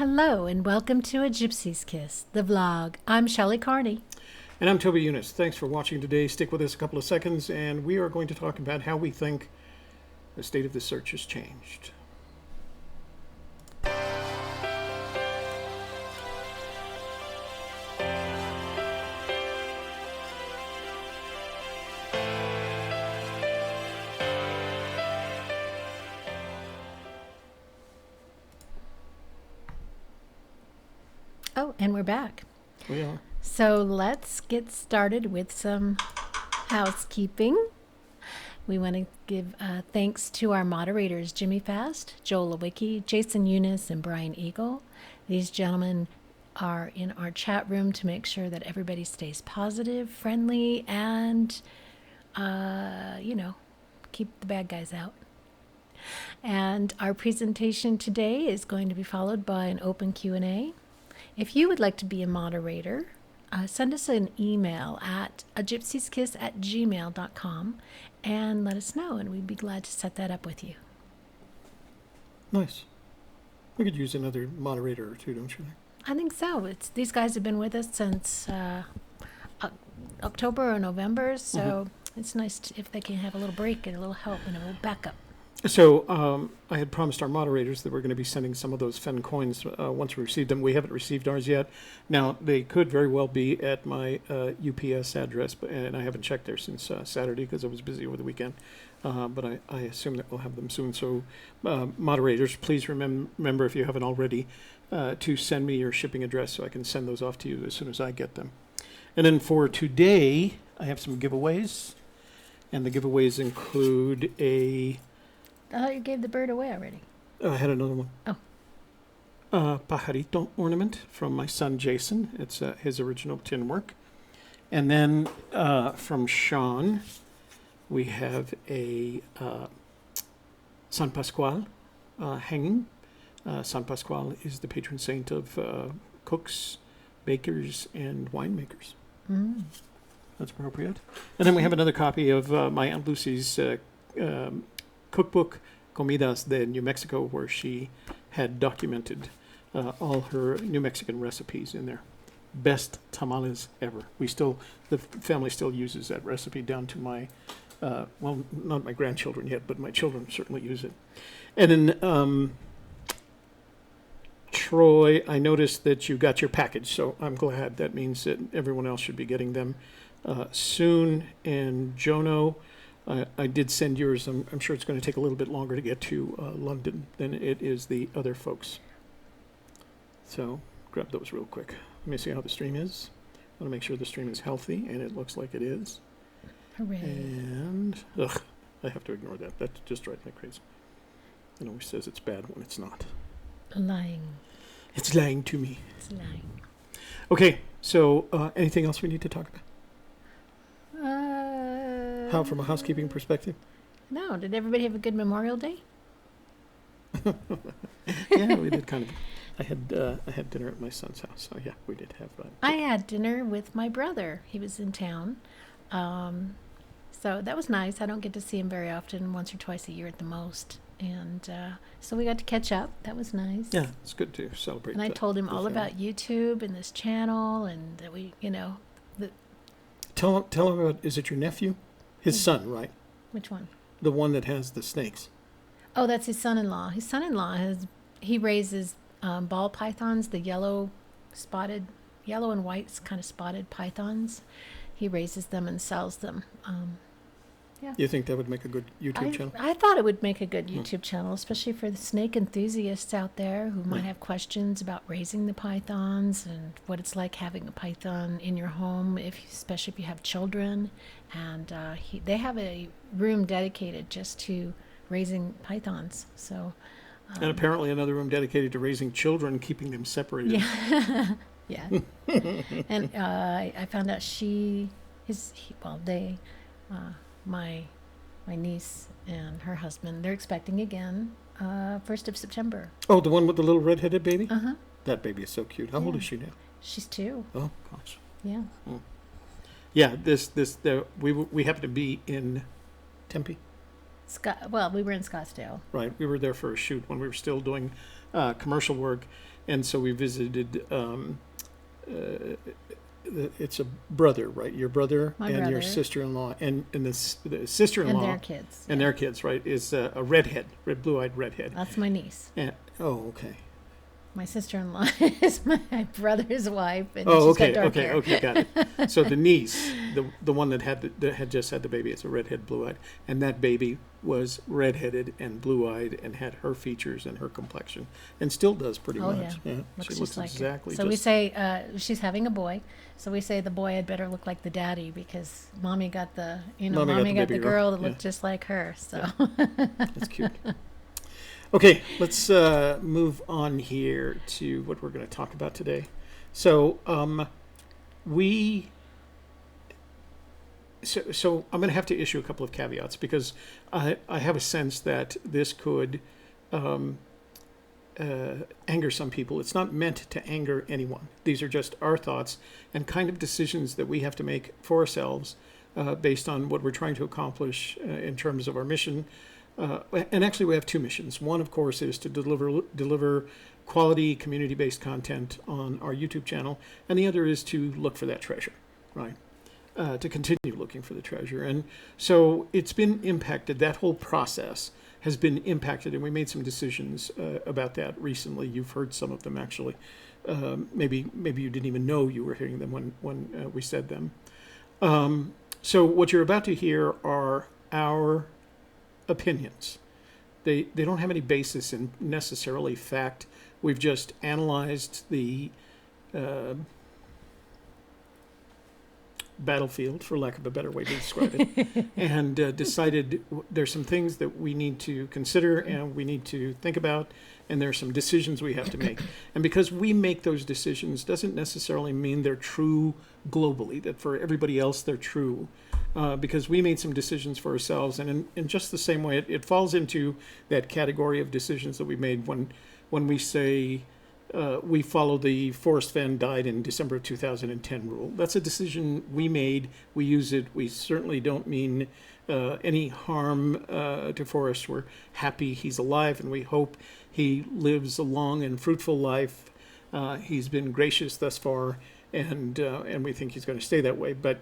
Hello and welcome to A Gypsy's Kiss, the vlog. I'm Shelley Carney. And I'm Toby Eunice. Thanks for watching today. Stick with us a couple of seconds, and we are going to talk about how we think the state of the search has changed. Oh, and we're back. We are. So let's get started with some housekeeping. We want to give thanks to our moderators, Jimmy Fast, Joel Lewicki, Jason Eunice, and Brian Eagle. These gentlemen are in our chat room to make sure that everybody stays positive, friendly, and, keep the bad guys out. And our presentation today is going to be followed by an open Q&A. If you would like to be a moderator, send us an email at agypsieskiss@gmail.com and let us know, and we'd be glad to set that up with you. Nice. We could use another moderator or two, don't you think? I think so. These guys have been with us since October or November, so it's nice if they can have a little break and a little help and a little backup. So I had promised our moderators that we're going to be sending some of those Fenn coins once we receive them. We haven't received ours yet. Now, they could very well be at my UPS address, and I haven't checked there since Saturday because I was busy over the weekend. But I assume that we'll have them soon. So moderators, please remember, if you haven't already, to send me your shipping address so I can send those off to you as soon as I get them. And then for today, I have some giveaways. And the giveaways include a... I thought you gave the bird away already. I had another one. Oh. Pajarito ornament from my son Jason. It's his original tin work. And then from Sean, we have a San Pasquale hanging. San Pasquale is the patron saint of cooks, bakers, and winemakers. Mm. That's appropriate. And then we have another copy of my Aunt Lucy's cookbook, Comidas de New Mexico, where she had documented all her New Mexican recipes in there. Best tamales ever. The family still uses that recipe down to my, not my grandchildren yet, but my children certainly use it. And then Troy, I noticed that you got your package, so I'm glad. That means that everyone else should be getting them soon. And Jono, I did send yours. I'm sure it's going to take a little bit longer to get to London than it is the other folks. So grab those real quick. Let me see how the stream is. I want to make sure the stream is healthy, and it looks like it is. Hooray. And, I have to ignore that. That just drives me crazy. It always says it's bad when it's not. Lying. It's lying to me. It's lying. Okay, so anything else we need to talk about? How, from a housekeeping perspective? No. Did everybody have a good Memorial Day? Yeah, we did kind of. I had dinner at my son's house, so yeah, we did have. I had dinner with my brother. He was in town, so that was nice. I don't get to see him very often, once or twice a year at the most, and so we got to catch up. That was nice. Yeah, it's good to celebrate. And I told him all about YouTube and this channel, and that we, Tell him about. Is it your nephew? His son, right? Which one? The one that has the snakes. Oh, that's his son-in-law. His son-in-law he raises ball pythons, the yellow and white kind of spotted pythons. He raises them and sells them. Yeah. You think that would make a good YouTube channel? I thought it would make a good YouTube channel, especially for the snake enthusiasts out there who might have questions about raising the pythons and what it's like having a python in your home, especially if you have children. And they have a room dedicated just to raising pythons. So, and apparently another room dedicated to raising children, keeping them separated. Yeah. Yeah. And I found out my niece and her husband, they're expecting again 1st of September. Oh, the one with the little red-headed baby? Uh-huh. That baby is so cute. How old is she now? She's 2. Oh, gosh. Yeah. Yeah, we happened to be in Tempe. We were in Scottsdale. Right. We were there for a shoot when we were still doing commercial work. and so we visited. It's a brother, right? Your brother My and your brother. sister-in-law, and the And sister-in-law their kids. and yeah. their kids, right? Is a redhead, blue-eyed redhead. That's my niece. And, oh, okay. My sister-in-law is my brother's wife, and Oh, she's okay, got dark okay, hair. okay, got it. So the niece, the one that had just had the baby, is a redhead, blue-eyed, and that baby was redheaded and blue-eyed and had her features and her complexion, and still does pretty Oh, much. yeah. She Looks looks just like exactly. her. So we say she's having a boy. So we say the boy had better look like the daddy because mommy got the Mommy got the the baby girl girl, that yeah. looked just like her. So That's cute. Okay, let's move on here to what we're going to talk about today. So, so I'm going to have to issue a couple of caveats because I have a sense that this could anger some people. It's not meant to anger anyone. These are just our thoughts and kind of decisions that we have to make for ourselves based on what we're trying to accomplish in terms of our mission. And actually, we have two missions. One, of course, is to deliver quality community-based content on our YouTube channel, and the other is to look for that treasure, right? To continue looking for the treasure. And so it's been impacted. That whole process has been impacted, and we made some decisions about that recently. You've heard some of them, actually. Maybe you didn't even know you were hearing them when we said them. So what you're about to hear are our opinions. They don't have any basis in necessarily fact. We've just analyzed the battlefield, for lack of a better way to describe it, and decided there's some things that we need to consider and we need to think about, and there's some decisions we have to make. And because we make those decisions doesn't necessarily mean they're true globally, that for everybody else they're true. Because we made some decisions for ourselves, and in just the same way, it falls into that category of decisions that we made when we say we follow the Forrest Fenn died in December of 2010 rule. That's a decision we made. We use it. We certainly don't mean any harm to Forrest. We're happy he's alive, and we hope he lives a long and fruitful life. He's been gracious thus far, and we think he's going to stay that way. But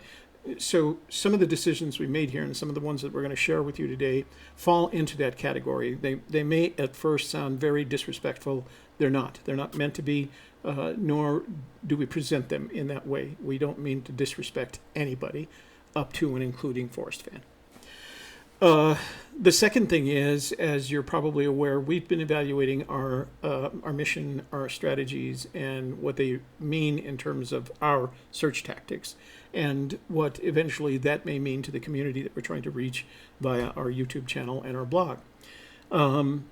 so some of the decisions we made here and some of the ones that we're going to share with you today fall into that category. They may at first sound very disrespectful. They're not. They're not meant to be, nor do we present them in that way. We don't mean to disrespect anybody, up to and including Forrest Fenn. The second thing is, as you're probably aware, we've been evaluating our mission, our strategies, and what they mean in terms of our search tactics, and what eventually that may mean to the community that we're trying to reach via our YouTube channel and our blog. And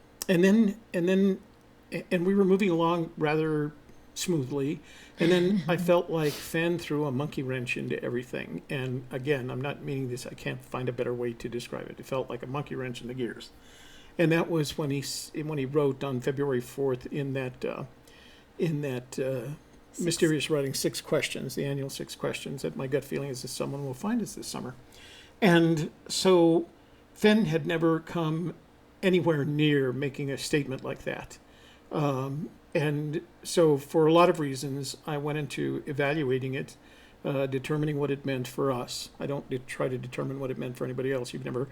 we were moving along rather smoothly, and then I felt like Fenn threw a monkey wrench into everything. And again, I'm not meaning this. I can't find a better way to describe it. It felt like a monkey wrench in the gears, and that was when he wrote on February 4th in that mysterious writing 6 questions, the annual 6 questions that my gut feeling is that someone will find us this summer. And so Fenn had never come anywhere near making a statement like that. And so for a lot of reasons, I went into evaluating it, determining what it meant for us. I don't try to determine what it meant for anybody else. You've never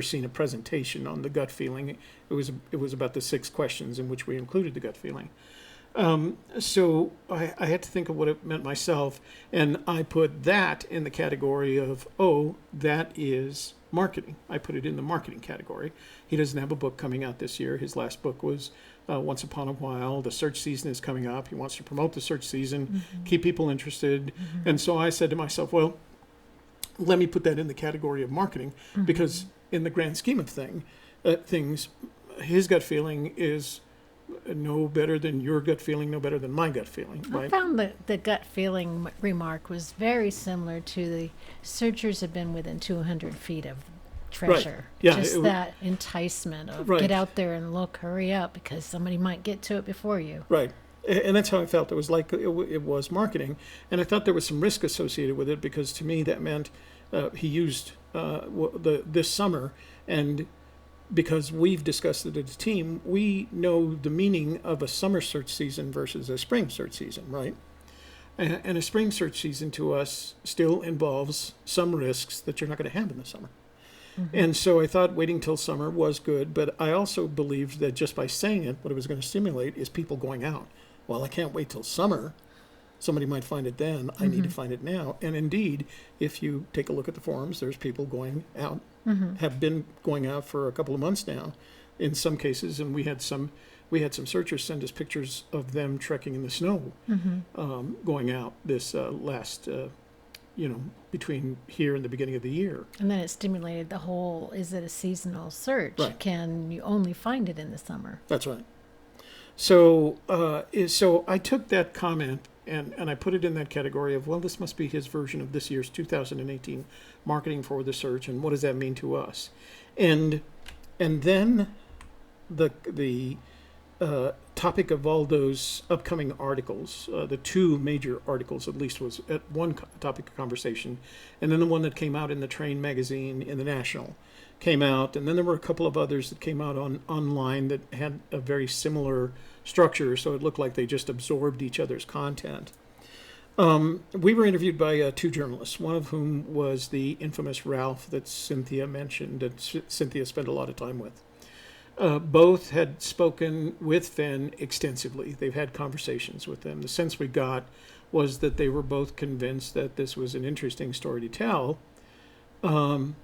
seen a presentation on the gut feeling. It was about the 6 questions in which we included the gut feeling. So I had to think of what it meant myself, and I put that in the category of, that is marketing. I put it in the marketing category. He doesn't have a book coming out this year. His last book was Once Upon a While. The search season is coming up. He wants to promote the search season, keep people interested. And so I said to myself, well, let me put that in the category of marketing, because in the grand scheme of things, his gut feeling is no better than your gut feeling, no better than my gut feeling. I Right? found that the gut feeling remark was very similar to the searchers have been within 200 feet of treasure. Yeah, Just that enticement of Right. get out there and look, hurry up, because somebody might get to it before you. Right. And that's how I felt. It was like it was marketing. And I thought there was some risk associated with it, because to me that meant he used this summer, and because we've discussed it as a team, we know the meaning of a summer search season versus a spring search season, right? And a spring search season to us still involves some risks that you're not going to have in the summer. And so I thought waiting till summer was good, but I also believed that just by saying it, what it was going to stimulate is people going out. Well, I can't wait till summer. Somebody might find it then. I need to find it now. And indeed, if you take a look at the forums, there's people going out, have been going out for a couple of months now in some cases. And we had some searchers send us pictures of them trekking in the snow, going out this last between here and the beginning of the year. And then it stimulated the whole, is it a seasonal search? Right. Can you only find it in the summer? That's right. So I took that comment and I put it in that category of, well, this must be his version of this year's 2018 marketing for the search, and what does that mean to us? And then the topic of all those upcoming articles, the two major articles at least, was at one topic of conversation, and then the one that came out in the Train magazine in the National came out, and then there were a couple of others that came out online that had a very similar structure, so it looked like they just absorbed each other's content. We were interviewed by two journalists, one of whom was the infamous Ralph that Cynthia mentioned, that Cynthia spent a lot of time with. Both had spoken with Fenn extensively. They've had conversations with them. The sense we got was that they were both convinced that this was an interesting story to tell. And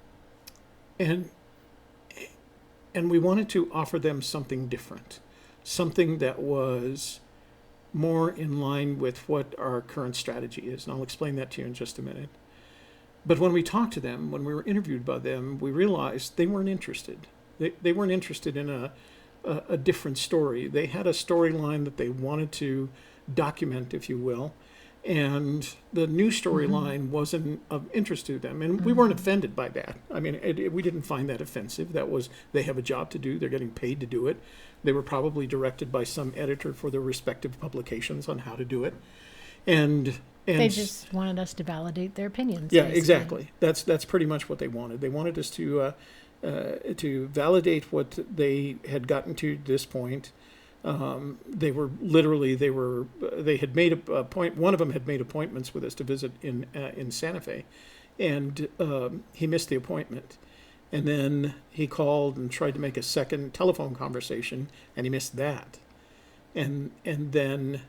we wanted to offer them something different, something that was more in line with what our current strategy is. And I'll explain that to you in just a minute. But when we talked to them, when we were interviewed by them, we realized they weren't interested. They weren't interested in a different story. They had a storyline that they wanted to document, if you will, and the new storyline wasn't of interest to them. And we weren't offended by that. I mean, we didn't find that offensive. That was, they have a job to do. They're getting paid to do it. They were probably directed by some editor for their respective publications on how to do it. And they just wanted us to validate their opinions. Yeah, basically. exactly. That's pretty much what they wanted. They wanted us to validate what they had gotten to this point. They had made a point. One of them had made appointments with us to visit in Santa Fe, and he missed the appointment. And then he called and tried to make a second telephone conversation, and he missed that. And then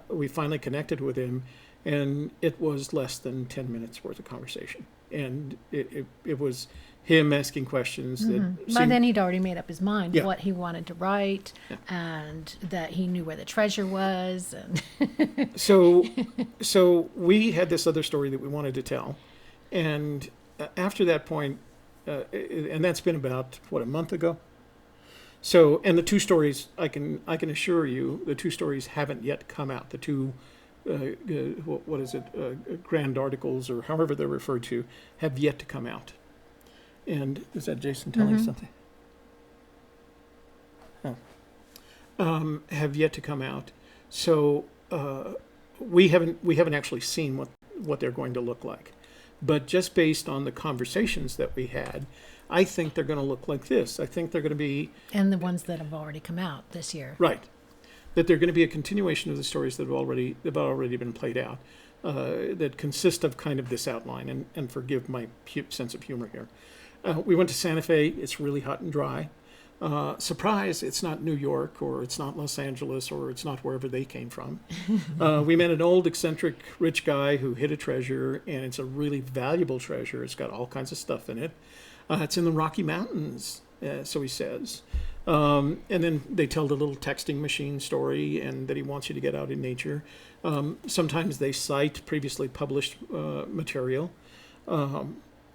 we finally connected with him, and it was less than 10 minutes worth of conversation. And it was him asking questions that By then he'd already made up his mind Yeah. what he wanted to write, and that he knew where the treasure was. And So we had this other story that we wanted to tell, and after that point, and that's been about a month ago. So, and the two stories, I can assure you, the two stories haven't yet come out. The two, what is it, grand articles, or however they're referred to, have yet to come out. And is that Jason telling something? Oh. Have yet to come out. So we haven't actually seen what they're going to look like. But just based on the conversations that we had, I think they're going to look like this. I think they're going to be... And the ones that have already come out this year. Right. That they're going to be a continuation of the stories that have already been played out, that consist of kind of this outline, and forgive my sense of humor here. We went to Santa Fe. It's really hot and dry. Surprise, it's not New York, or it's not Los Angeles, or it's not wherever they came from. We met an old, eccentric, rich guy who hid a treasure, and it's a really valuable treasure. It's got all kinds of stuff in it. It's in the Rocky Mountains, so he says. And then they tell the little texting machine story, and that he wants you to get out in nature. Sometimes they cite previously published material.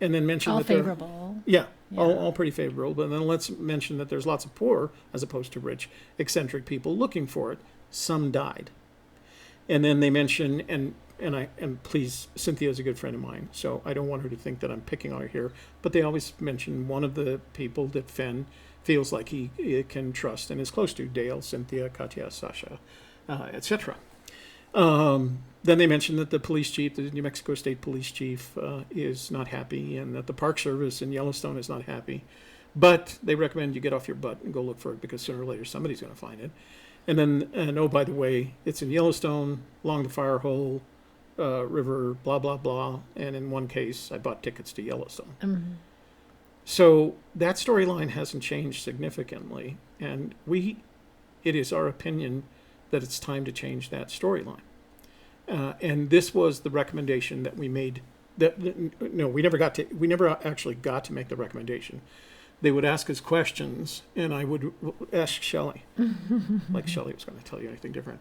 And then mention All that they're favorable. Yeah, Yeah. all pretty favorable. But then let's mention that there's lots of poor, as opposed to rich, eccentric people looking for it. Some died. And then they mention, and please, Cynthia's a good friend of mine, so I don't want her to think that I'm picking on her here, but they always mention one of the people that Fenn feels like he can trust and is close to: Dale, Cynthia, Katya, Sasha, etc. Then they mentioned that the police chief, the New Mexico State police chief, is not happy, and that the Park Service in Yellowstone is not happy. But they recommend you get off your butt and go look for it because sooner or later somebody's going to find it. And oh, by the way, it's in Yellowstone, along the fire hole river, blah, blah, blah. And in one case, I bought tickets to Yellowstone. Mm-hmm. So that storyline hasn't changed significantly. And it is our opinion that it's time to change that storyline. And this was the recommendation that we made. No, we never actually got to make the recommendation. They would ask us questions, and I would ask Shelley, like Shelley was going to tell you anything different.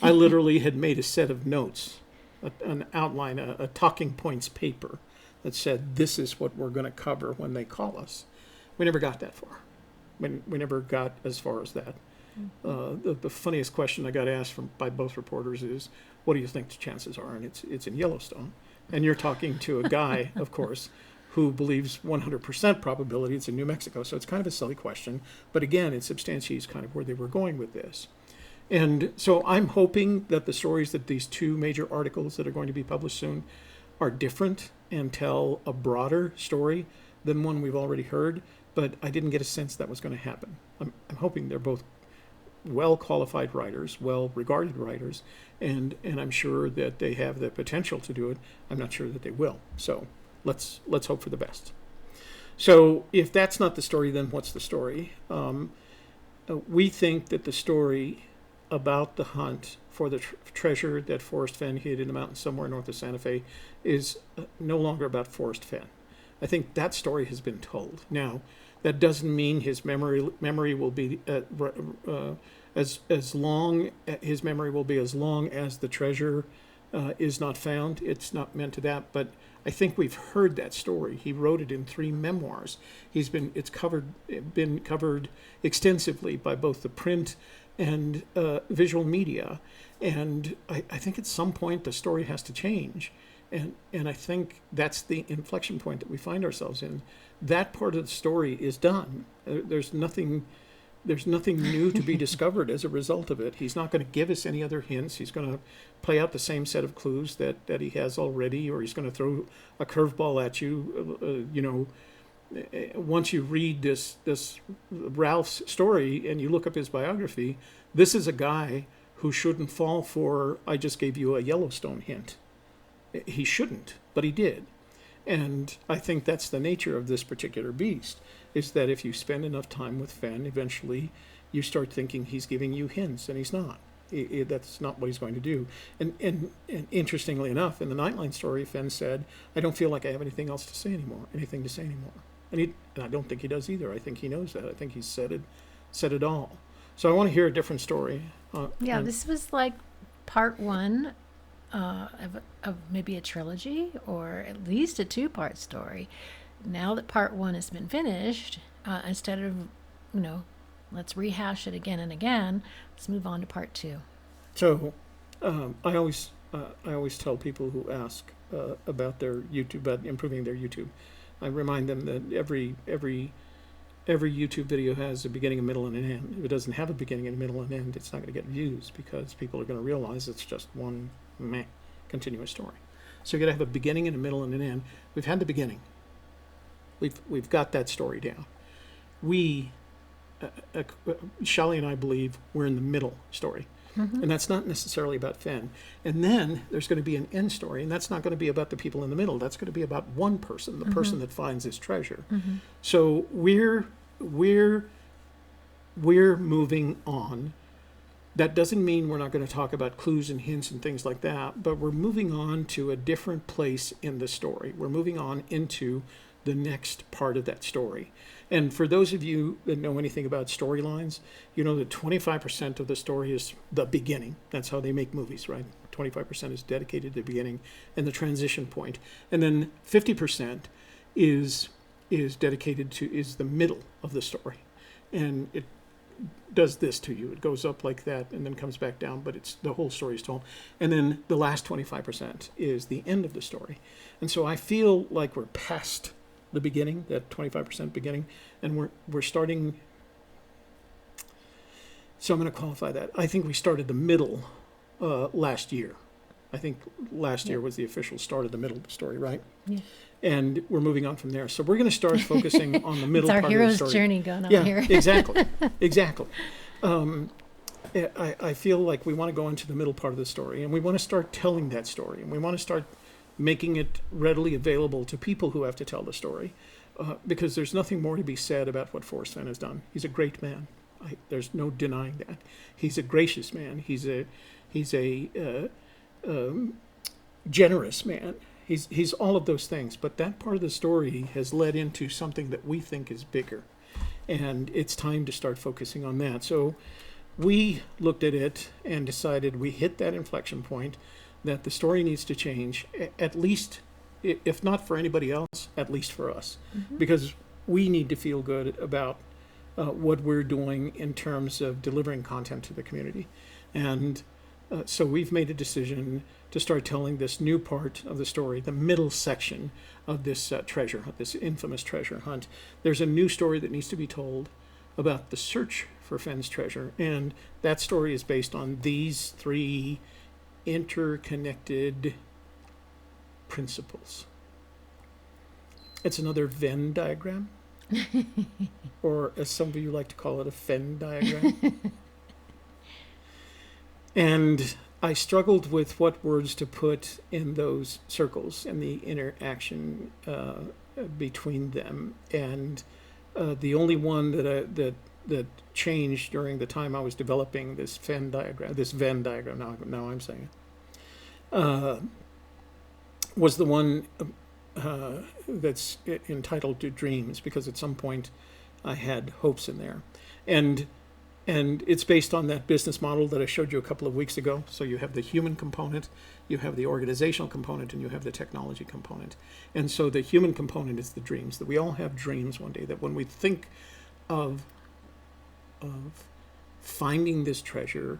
I literally had made a set of notes, an outline, a talking points paper that said, this is what we're going to cover when they call us. We never got that far. We never got as far as that. The funniest question I got asked by both reporters is, what do you think the chances are? And it's in Yellowstone. And you're talking to a guy, of course, who believes 100% probability it's in New Mexico. So it's kind of a silly question. But again, it substantiates kind of where they were going with this. And so I'm hoping that the stories that these two major articles that are going to be published soon are different and tell a broader story than one we've already heard. But I didn't get a sense that was going to happen. I'm hoping they're both well-qualified writers, well-regarded writers, and I'm sure that they have the potential to do it. I'm not sure that they will. So let's hope for the best. So if that's not the story, then what's the story? We think that the story about the hunt for the treasure that Forrest Fenn hid in the mountains somewhere north of Santa Fe is no longer about Forrest Fenn. I think that story has been told. Now, that doesn't mean his memory will be as long. His memory will be as long as the treasure is not found. It's not meant to that, but I think we've heard that story. He wrote it in 3 memoirs. It's been covered extensively by both the print and visual media, and I think at some point the story has to change, and I think that's the inflection point that we find ourselves in. That part of the story is done. There's nothing new to be discovered as a result of it. He's not going to give us any other hints. He's going to play out the same set of clues that he has already, or he's going to throw a curveball at you. Once you read this Ralph's story and you look up his biography, this is a guy who shouldn't fall for, I just gave you a Yellowstone hint. He shouldn't, but he did. And I think that's the nature of this particular beast, is that if you spend enough time with Fenn, eventually you start thinking he's giving you hints, and he's not. That's not what he's going to do. And interestingly enough, in the Nightline story, Fenn said, I don't feel like I have anything to say anymore. And I don't think he does either. I think he knows that. I think he's said it all. So I want to hear a different story. This was like part 1 of maybe a trilogy, or at least a 2-part story. Now that part 1 has been finished, instead of, let's rehash it again and again, let's move on to part 2. So I always tell people who ask about their YouTube, about improving their YouTube, I remind them that every YouTube video has a beginning, a middle, and an end. If it doesn't have a beginning, and a middle, and an end, it's not going to get views because people are going to realize it's just one continuous story. So you got to have a beginning and a middle and an end. We've had the beginning. We've got that story down. Shelley and I believe we're in the middle story. Mm-hmm. And that's not necessarily about Fenn. And then there's going to be an end story, and that's not going to be about the people in the middle. That's going to be about one person, the mm-hmm. person that finds this treasure. Mm-hmm. So we're moving on. That doesn't mean we're not going to talk about clues and hints and things like that, but we're moving on to a different place in the story. We're moving on into the next part of that story. And for those of you that know anything about storylines, you know that 25% of the story is the beginning. That's how they make movies, right? 25% is dedicated to the beginning and the transition point. And then 50% is dedicated to, is the middle of the story. And it does this to you. It goes up like that and then comes back down, but it's the whole story is told. And then the last 25% is the end of the story. And so I feel like we're past the beginning, that 25% beginning, and we're starting. So I'm going to qualify that. I think we started the middle last year, I think last year was the official start of the middle of the story, right? Yeah. And we're moving on from there. So we're going to start focusing on the middle It's our part of the hero's story. journey going on Yeah, here. exactly, exactly. I feel like we want to go into the middle part of the story, and we want to start telling that story, and we want to start making it readily available to people who have to tell the story, because there's nothing more to be said about what Forrest Fenn has done. He's a great man. There's no denying that. He's a gracious man. He's a generous man. He's all of those things. But that part of the story has led into something that we think is bigger, and it's time to start focusing on that. So we looked at it and decided we hit that inflection point, that the story needs to change, at least, if not for anybody else, at least for us, because we need to feel good about what we're doing in terms of delivering content to the community. And so we've made a decision to start telling this new part of the story, the middle section of this treasure hunt, this infamous treasure hunt. There's a new story that needs to be told about the search for Fenn's treasure, and that story is based on these three interconnected principles. It's another Venn diagram, or as some of you like to call it, a Fenn diagram. And I struggled with what words to put in those circles and the interaction between them. And the only one that changed during the time I was developing this Venn diagram, now I'm saying it, was the one that's entitled to dreams, because at some point I had hopes in there. And it's based on that business model that I showed you a couple of weeks ago. So you have the human component, you have the organizational component, and you have the technology component. And so the human component is the dreams, that we all have dreams one day, that when we think of finding this treasure,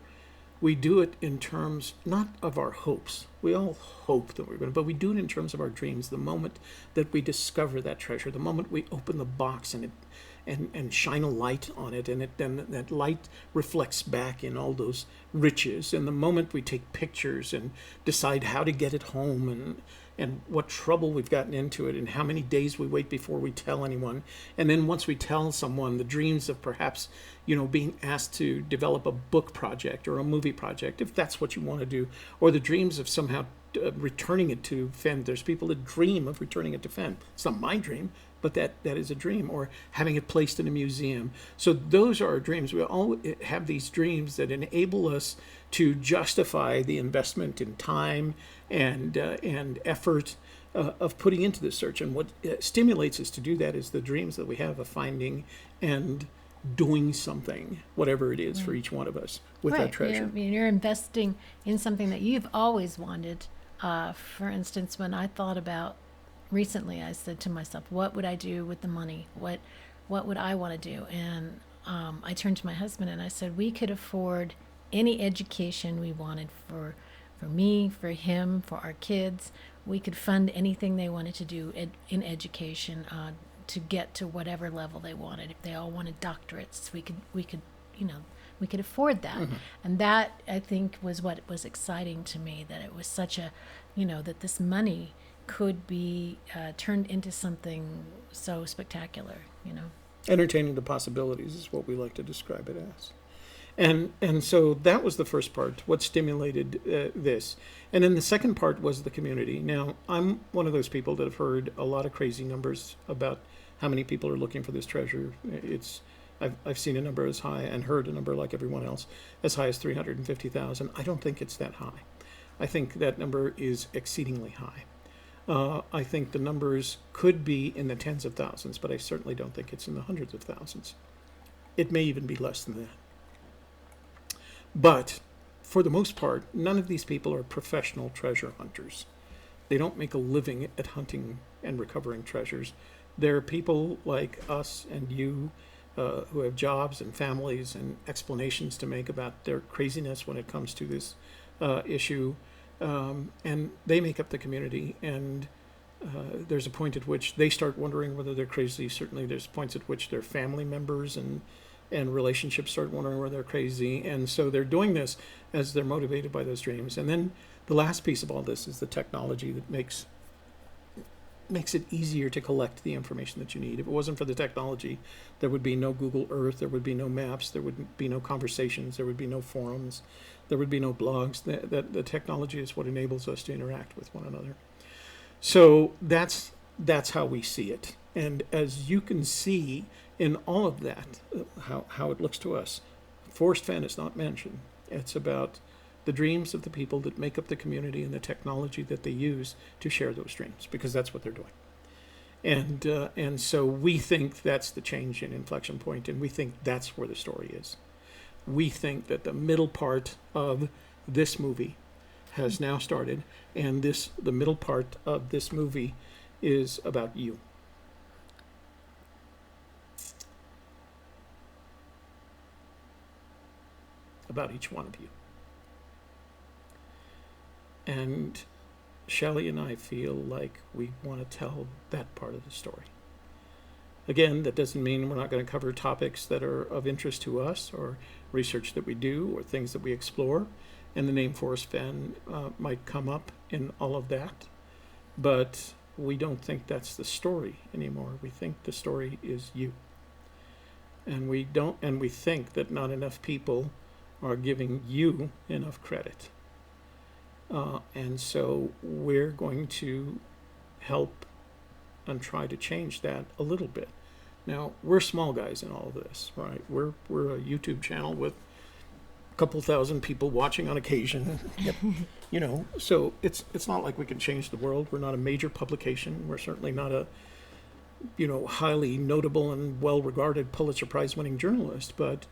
we do it in terms not of our hopes. We all hope that we're going to, but we do it in terms of our dreams. The moment that we discover that treasure, the moment we open the box and shine a light on it, and then that light reflects back in all those riches. And the moment we take pictures and decide how to get it home, and what trouble we've gotten into it, and how many days we wait before we tell anyone. And then once we tell someone, the dreams of perhaps, being asked to develop a book project or a movie project, if that's what you want to do, or the dreams of somehow returning it to Fenn. There's people that dream of returning it to Fenn. It's not my dream, but that is a dream, or having it placed in a museum. So those are our dreams. We all have these dreams that enable us to justify the investment in time and effort of putting into the search. And what stimulates us to do that is the dreams that we have of finding and doing something, whatever it is for each one of us with that treasure. You're investing in something that you've always wanted. For instance, when I thought about recently, I said to myself, what would I do with the money? What would I want to do? And I turned to my husband and I said, we could afford any education we wanted for me, for him, for our kids. We could fund anything they wanted to do in education to get to whatever level they wanted. If they all wanted doctorates, we could afford that. Mm-hmm. And that, I think, was what was exciting to me, that it was such a, that this money could be turned into something so spectacular, Entertaining the possibilities is what we like to describe it as. And so that was the first part, what stimulated this. And then the second part was the community. Now, I'm one of those people that have heard a lot of crazy numbers about how many people are looking for this treasure. I've seen a number as high, and heard a number like everyone else, as high as 350,000. I don't think it's that high. I think that number is exceedingly high. I think the numbers could be in the tens of thousands, but I certainly don't think it's in the hundreds of thousands. It may even be less than that. But for the most part, none of these people are professional treasure hunters. They don't make a living at hunting and recovering treasures. They're people like us and you who have jobs and families and explanations to make about their craziness when it comes to this issue. And they make up the community, and there's a point at which they start wondering whether they're crazy. Certainly there's points at which their family members and and relationships start wondering where they're crazy. And so they're doing this as they're motivated by those dreams. And then the last piece of all this is the technology that makes it easier to collect the information that you need. If it wasn't for the technology, there would be no Google Earth, there would be no maps, there would be no conversations, there would be no forums, there would be no blogs. The technology is what enables us to interact with one another. So that's how we see it. And as you can see in all of that, how it looks to us, Forrest Fenn is not mentioned. It's about the dreams of the people that make up the community and the technology that they use to share those dreams, because that's what they're doing. And so we think that's the change in inflection point, and we think that's where the story is. We think that the middle part of this movie has now started, and the middle part of this movie is about you. About each one of you. And Shelley and I feel like we want to tell that part of the story. Again, that doesn't mean we're not going to cover topics that are of interest to us, or research that we do, or things that we explore. And the name Forrest Fenn might come up in all of that. But we don't think that's the story anymore. We think the story is you. And we think that not enough people are giving you enough credit. And so we're going to help and try to change that a little bit. Now, we're small guys in all of this, right? We're a YouTube channel with a couple thousand people watching on occasion. So it's not like we can change the world. We're not a major publication. We're certainly not a highly notable and well-regarded Pulitzer Prize-winning journalist, but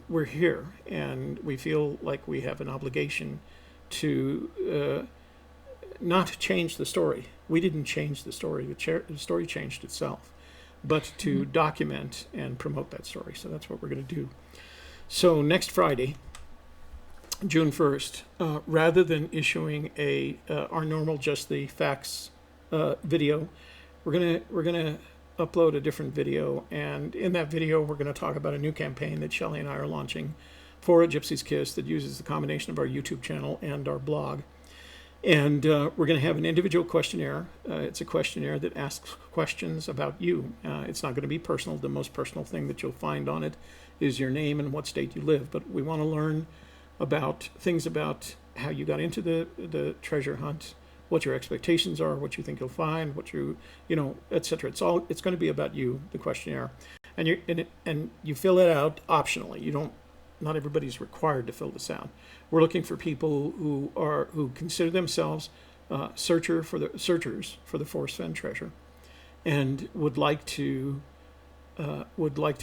we're here, and we feel like we have an obligation to not change the story. We didn't change the story. The story changed itself, but to document and promote that story. So that's what we're going to do. So next Friday, June 1st, rather than issuing our normal Just the Facts video, we're gonna upload a different video, and in that video we're going to talk about a new campaign that Shelley and I are launching for a Gypsy's Kiss that uses the combination of our YouTube channel and our blog. And we're going to have an individual questionnaire. It's a questionnaire that asks questions about you. It's not going to be personal. The most personal thing that you'll find on it is your name and what state you live. But we want to learn about things about how you got into the treasure hunt, what your expectations are, what you think you'll find, etc. It's going to be about you, the questionnaire, and you fill it out optionally. Not everybody's required to fill this out. We're looking for people who consider themselves searchers for the Forrest Fenn treasure, and would like to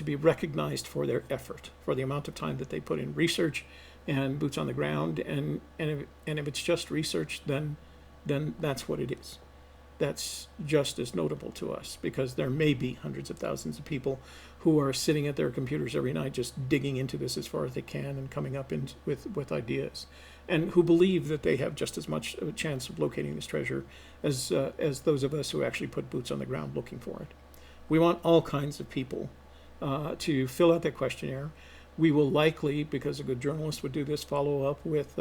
be recognized for their effort, for the amount of time that they put in research and boots on the ground. And if it's just research, then that's what it is. That's just as notable to us, because there may be hundreds of thousands of people who are sitting at their computers every night just digging into this as far as they can and coming up with ideas, and who believe that they have just as much of a chance of locating this treasure as those of us who actually put boots on the ground looking for it. We want all kinds of people to fill out that questionnaire. We will likely, because a good journalist would do this, follow up with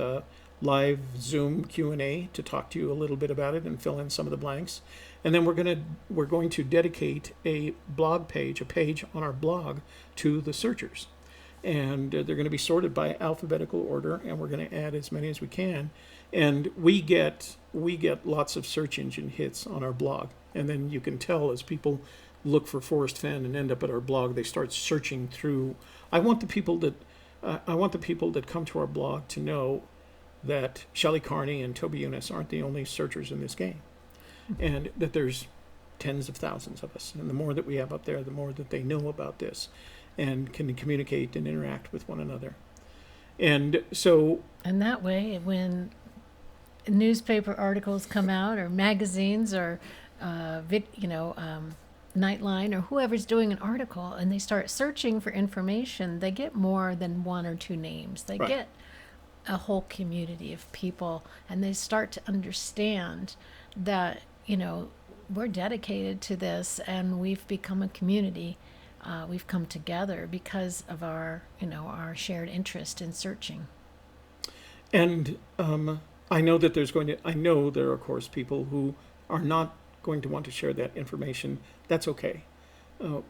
live Zoom Q&A to talk to you a little bit about it and fill in some of the blanks. And then we're going to dedicate a page on our blog to the searchers. And they're going to be sorted by alphabetical order, and we're going to add as many as we can. And we get lots of search engine hits on our blog. And then you can tell, as people look for Forrest Fenn and end up at our blog, they start searching through. I want the people that come to our blog to know that Shelley Carney and Toby Eunice aren't the only searchers in this game, and that there's tens of thousands of us. And the more that we have up there, the more that they know about this and can communicate and interact with one another. And that way, when newspaper articles come out, or magazines, or Nightline, or whoever's doing an article, and they start searching for information, they get more than one or two names. They get a whole community of people, and they start to understand that we're dedicated to this, and we've become a community we've come together because of our, our shared interest in searching. And I know that I know there are, of course, people who are not going to want to share that information. That's okay.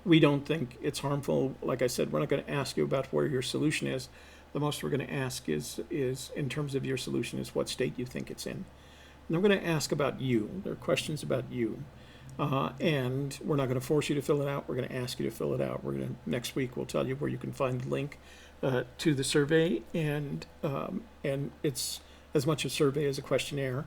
We don't think it's harmful. Like I said, we're not going to ask you about where your solution is. The most we're going to ask is in terms of your solution, is what state you think it's in. And I'm going to ask about you. There are questions about you. And we're not going to force you to fill it out. We're going to ask you to fill it out. Next week we'll tell you where you can find the link to the survey, and it's as much a survey as a questionnaire.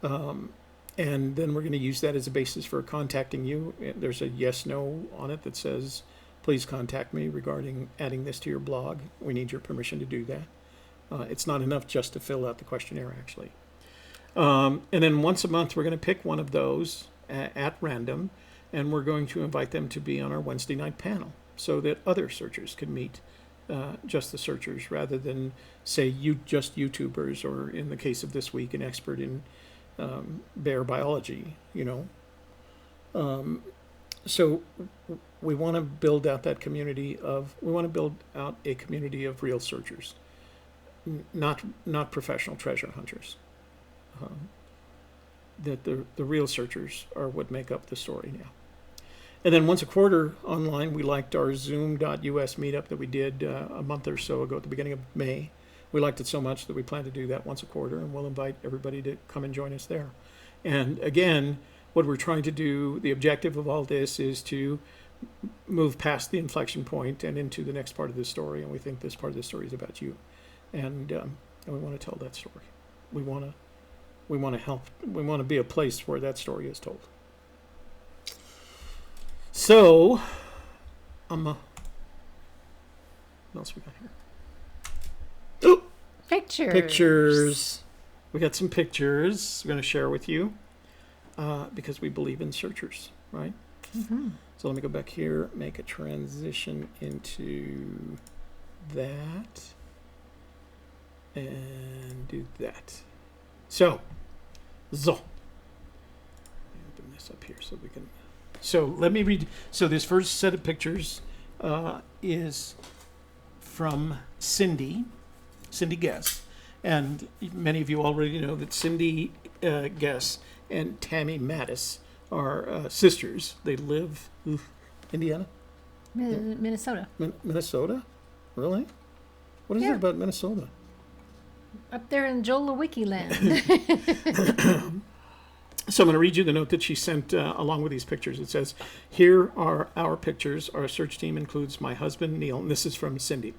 And then we're going to use that as a basis for contacting you. There's a yes/no on it that says, please contact me regarding adding this to your blog. We need your permission to do that. It's not enough just to fill out the questionnaire, actually. And then once a month, we're going to pick one of those at random, and we're going to invite them to be on our Wednesday night panel so that other searchers can meet just the searchers, rather than, say, just YouTubers, or in the case of this week, an expert in bear biology, So we want to build out a community of real searchers, not professional treasure hunters. That the real searchers are what make up the story now. And then once a quarter online, we liked our Zoom.us meetup that we did a month or so ago at the beginning of May. We liked it so much that we plan to do that once a quarter, and we'll invite everybody to come and join us there. And again, what we're trying to do, the objective of all this is to move past the inflection point and into the next part of the story. And we think this part of the story is about you. And we want to tell that story. We want to help. We want to be a place where that story is told. So, what else we got here? Oh, pictures. We got some pictures we're going to share with you because we believe in searchers, right? Mm-hmm. So let me go back here, make a transition into that, and do that. So open this up here so we can. So let me read. So this first set of pictures is from Cindy Guess. And many of you already know that Cindy Guess and Tammy Mattis are sisters. They live Indiana? Minnesota. Minnesota? Really? What is it about Minnesota? Up there in Jolawiki land. So I'm going to read you the note that she sent along with these pictures. It says, here are our pictures. Our search team includes my husband, Neil, and this is from Cindy.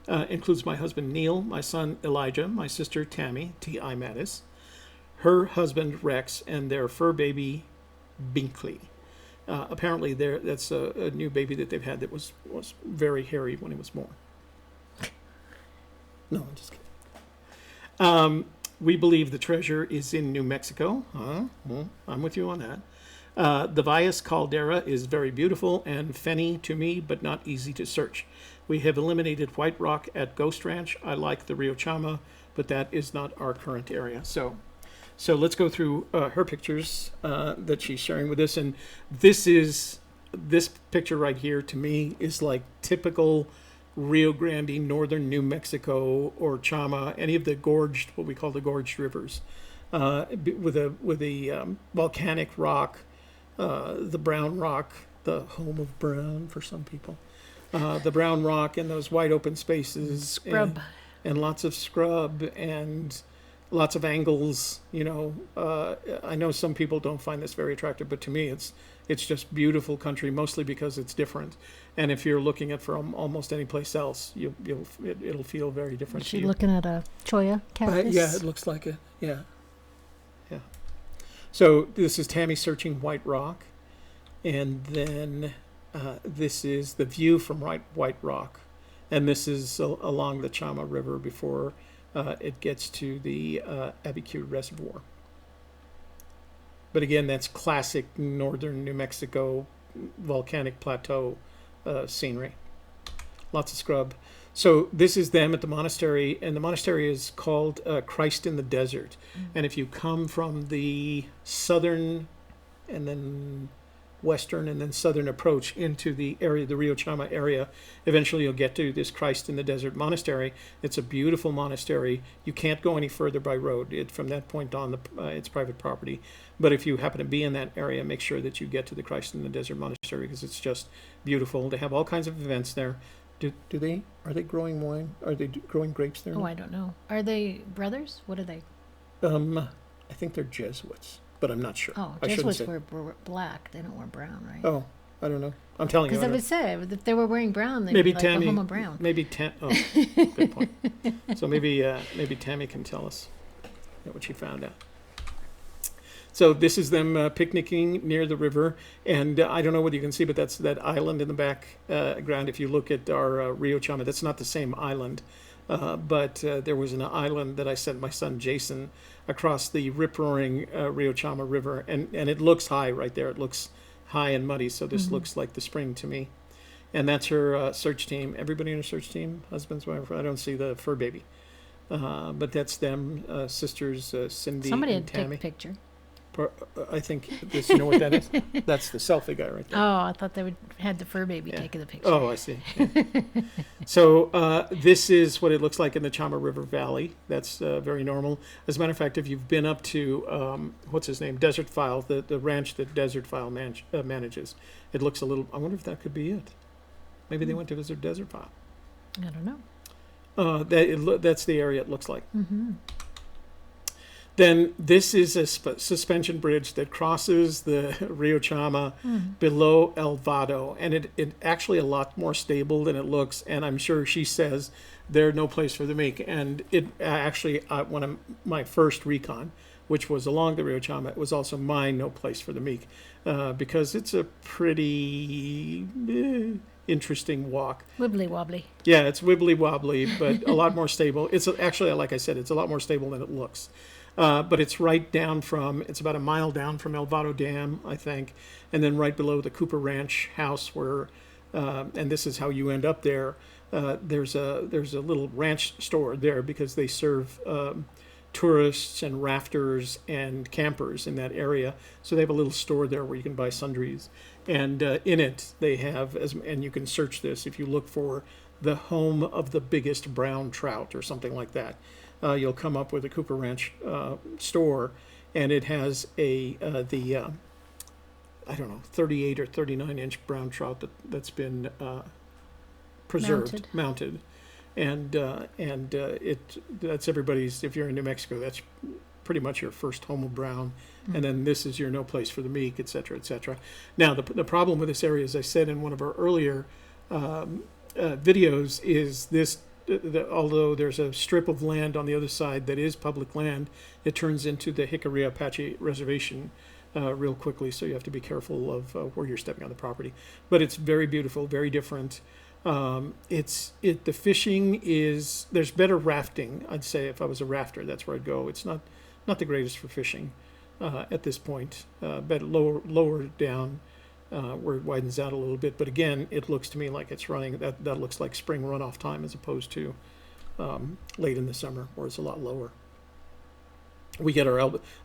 Includes my husband, Neil, my son, Elijah, my sister, Tammy, T.I. Mattis, her husband, Rex, and their fur baby, Binkley. Apparently, that's a new baby that they've had that was very hairy when he was born. No, I'm just kidding. We believe the treasure is in New Mexico. Well, I'm with you on that. The Valles caldera is very beautiful and fenny to me, but not easy to search. We have eliminated White Rock at Ghost Ranch. I like the Rio Chama, but that is not our current area. So let's go through her pictures that she's sharing with us. And this picture right here, to me, is like typical Rio Grande, northern New Mexico, or Chama, any of the what we call the gorged rivers, with a volcanic rock, the brown rock, the home of brown for some people, the brown rock and those wide open spaces, Scrub. and lots of scrub and lots of angles. I know some people don't find this very attractive, but to me, it's just beautiful country, mostly because it's different. And if you're looking at from almost any place else, it'll feel very different. Is she looking at a cholla cactus? Yeah, it looks like it. Yeah. So this is Tammy searching White Rock, and then this is the view from White Rock, and this is along the Chama River before it gets to the Abiquiu Reservoir. But again, that's classic northern New Mexico volcanic plateau scenery. Lots of scrub. So this is them at the monastery, and the monastery is called Christ in the Desert. Mm-hmm. And if you come from the southern and then western and then southern approach into the area, the Rio Chama area. Eventually you'll get to this Christ in the Desert Monastery. It's a beautiful monastery. You can't go any further by road. From that point on, it's private property. But if you happen to be in that area, make sure that you get to the Christ in the Desert Monastery because it's just beautiful. They have all kinds of events there. Are they growing wine? Are they growing grapes there? Oh, I don't know. Are they brothers? What are they? I think they're Jesuits, but I'm not sure. Oh, Jesuits were black. They don't wear brown, right? Oh, I don't know. I'm telling you. Because I would say, if they were wearing brown, they'd maybe be like Tammy, Bahama Brown. Maybe good point. So maybe Tammy can tell us what she found out. So this is them picnicking near the river, and I don't know what you can see, but that's that island in the background. If you look at our Rio Chama, that's not the same island, but there was an island that I sent my son Jason across the rip-roaring Rio Chama River, and it looks high right there. It looks high and muddy, so this looks like the spring to me. And that's her search team. Everybody in her search team, husbands, wife. I don't see the fur baby, but that's them, sisters Cindy Somebody and had to take Tammy. a picture. I think this. You know what that is? That's the selfie guy right there. Oh, I thought they had the fur baby taking the picture. Oh, I see. Yeah. So this is what it looks like in the Chama River Valley. That's very normal. As a matter of fact, if you've been up to what's his name, Desert File, the ranch that Desert File manages, it looks a little. I wonder if that could be it. Maybe they went to visit Desert File. I don't know. That's the area it looks like. Mm-hmm. Then this is a suspension bridge that crosses the Rio Chama below El Vado, and it actually a lot more stable than it looks. And I'm sure she says there's no place for the meek. And it actually one of my first recon, which was along the Rio Chama, it was also my no place for the meek, because it's a pretty interesting walk. Wibbly wobbly. Yeah, it's wibbly wobbly, but a lot more stable. It's actually, like I said, it's a lot more stable than it looks. But it's it's about a mile down from El Vado Dam, I think, and then right below the Cooper Ranch house where, and this is how you end up there. There's a little ranch store there because they serve tourists and rafters and campers in that area. So they have a little store there where you can buy sundries. And in it, they have, and you can search this if you look for the home of the biggest brown trout or something like that. You'll come up with a Cooper Ranch store, and it has I don't know, 38 or 39-inch brown trout that's been preserved, mounted. And that's everybody's. If you're in New Mexico, that's pretty much your first home of brown, and then this is your no place for the meek, et cetera, et cetera. Now the problem with this area, as I said in one of our earlier videos, is this. Although there's a strip of land on the other side that is public land, it turns into the Jicarilla Apache Reservation real quickly, so you have to be careful of where you're stepping on the property. But it's very beautiful, very different. The fishing is, there's better rafting, I'd say. If I was a rafter, that's where I'd go. It's not the greatest for fishing at this point, but lower down. Where it widens out a little bit, but again, it looks to me like it's running. That looks like spring runoff time as opposed to late in the summer, where it's a lot lower. We get our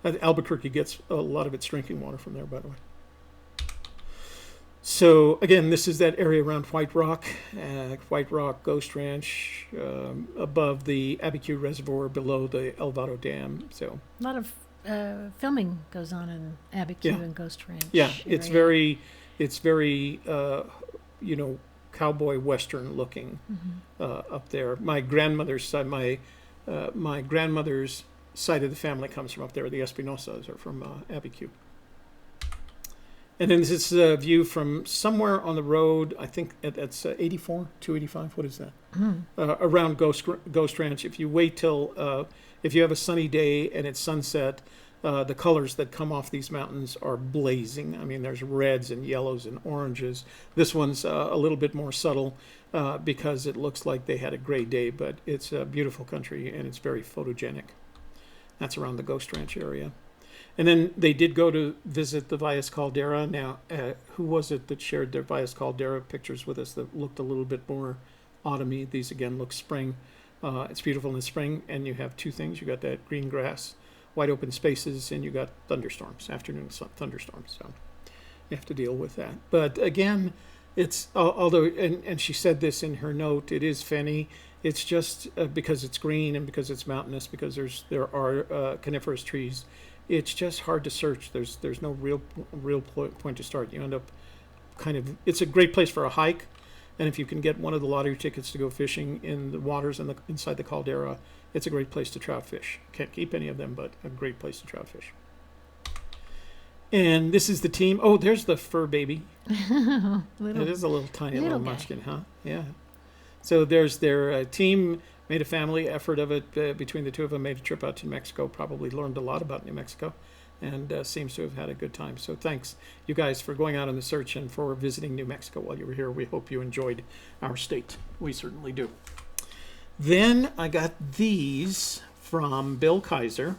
Albuquerque gets a lot of its drinking water from there, by the way. So again, this is that area around White Rock Ghost Ranch, above the Abiquiu Reservoir, below the El Vado Dam. So a lot of filming goes on in Abiquiu and Ghost Ranch. Yeah, it's very cowboy western looking up there. My grandmother's side, my grandmother's side of the family comes from up there. The Espinosas are from Abiquiu. And then this is a view from somewhere on the road. I think that's 84, 285. What is that? Around Ghost Ranch. If you wait till, if you have a sunny day and it's sunset, the colors that come off these mountains are blazing. I mean, there's reds and yellows and oranges. This one's a little bit more subtle because it looks like they had a great day, but it's a beautiful country and it's very photogenic. That's around the Ghost Ranch area. And then they did go to visit the Valles Caldera. Now, who was it that shared their Valles Caldera pictures with us that looked a little bit more autumny? These, again, look spring. It's beautiful in the spring, and you have two things. You got that green grass, wide open spaces, and you got thunderstorms, afternoon thunderstorms. So you have to deal with that. But again, it's although and she said this in her note, it is fenny. It's just because it's green and because it's mountainous, because there are coniferous trees. It's just hard to search. There's no real point to start. You end up it's a great place for a hike, and if you can get one of the lottery tickets to go fishing in the waters inside the caldera, it's a great place to trout fish. Can't keep any of them, but a great place to trout fish. And this is the team. Oh, there's the fur baby. It is a little tiny little munchkin, huh? Yeah. So there's their team. Made a family effort of it between the two of them. Made a trip out to New Mexico. Probably learned a lot about New Mexico, and seems to have had a good time. So thanks, you guys, for going out on the search and for visiting New Mexico while you were here. We hope you enjoyed our state. We certainly do. Then I got these from Bill Kaiser,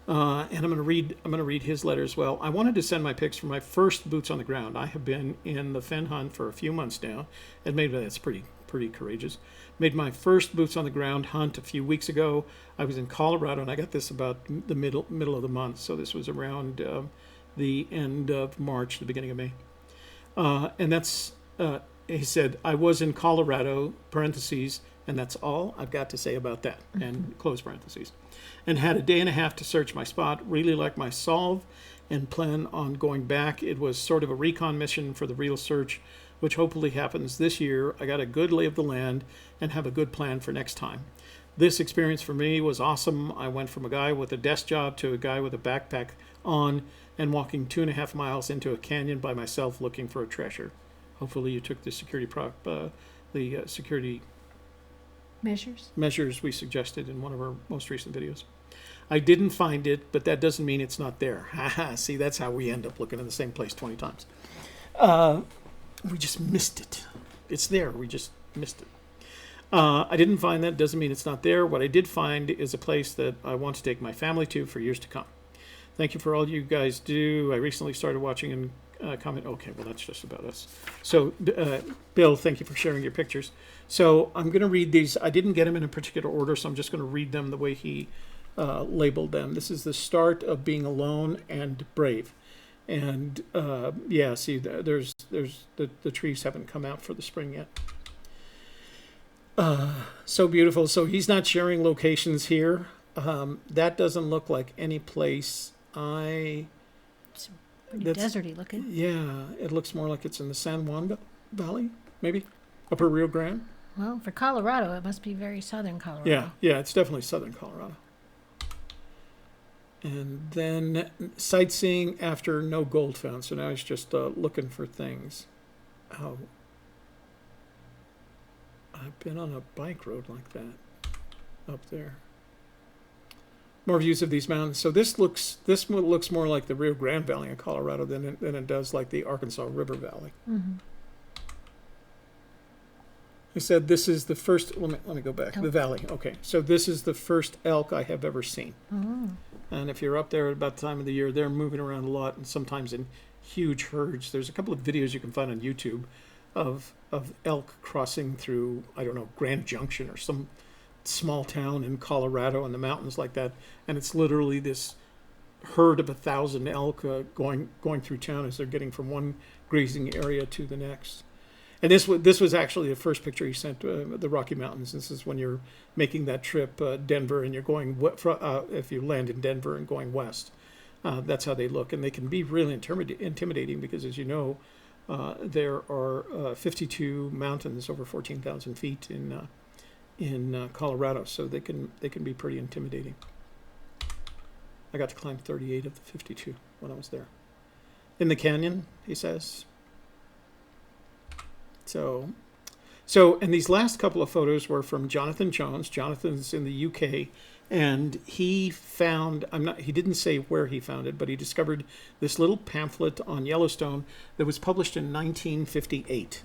and I'm going to read his letter as well. I wanted to send my pics for my first boots on the ground. I have been in the Fenn hunt for a few months now, and maybe that's pretty courageous. Made my first boots on the ground hunt a few weeks ago. I was in Colorado, and I got this about the middle of the month. So this was around the end of March, the beginning of May. And that's, he said, I was in Colorado, parentheses, and that's all I've got to say about that, and close parentheses. And had a day and a half to search my spot. Really like my solve and plan on going back. It was sort of a recon mission for the real search, which hopefully happens this year. I got a good lay of the land and have a good plan for next time. This experience for me was awesome. I went from a guy with a desk job to a guy with a backpack on and walking 2.5 miles into a canyon by myself looking for a treasure. Hopefully you took the security measures we suggested in one of our most recent videos. I didn't find it, but that doesn't mean it's not there. See, that's how we end up looking in the same place 20 times. We just missed it. It's there. We just missed it. I didn't find that. Doesn't mean it's not there. What I did find is a place that I want to take my family to for years to come. Thank you for all you guys do. I recently started watching and comment. Okay, well, that's just about us. So, Bill, thank you for sharing your pictures. So I'm going to read these. I didn't get them in a particular order, so I'm just going to read them the way he labeled them. This is the start of being alone and brave. And yeah, see, there's the trees haven't come out for the spring yet. So beautiful. So he's not sharing locations here. That doesn't look like any place It's pretty deserty looking. Yeah, it looks more like it's in the San Juan Valley, maybe upper Rio Grande. Well, for Colorado, it must be very southern Colorado. Yeah, it's definitely southern Colorado. And then sightseeing after no gold found. So now he's just looking for things. Oh, I've been on a bike road like that up there. More views of these mountains. So this looks more like the Rio Grande Valley in Colorado than it does like the Arkansas River Valley. Mm-hmm. He said this is the first. Let me go back. The valley. Okay, so this is the first elk I have ever seen. Oh. And if you're up there at about the time of the year, they're moving around a lot, and sometimes in huge herds. There's a couple of videos you can find on YouTube of elk crossing through, I don't know, Grand Junction or some small town in Colorado in the mountains like that, and it's literally this herd of 1,000 elk going through town as they're getting from one grazing area to the next. And this was actually the first picture he sent, the Rocky Mountains. This is when you're making that trip, Denver, and you're going, if you land in Denver and going west. That's how they look. And they can be really intimidating because, as you know, there are 52 mountains over 14,000 feet in Colorado. So they can be pretty intimidating. I got to climb 38 of the 52 when I was there. In the canyon, he says. So, and these last couple of photos were from Jonathan Jones. Jonathan's in the UK, and he found, he didn't say where he found it, but he discovered this little pamphlet on Yellowstone that was published in 1958.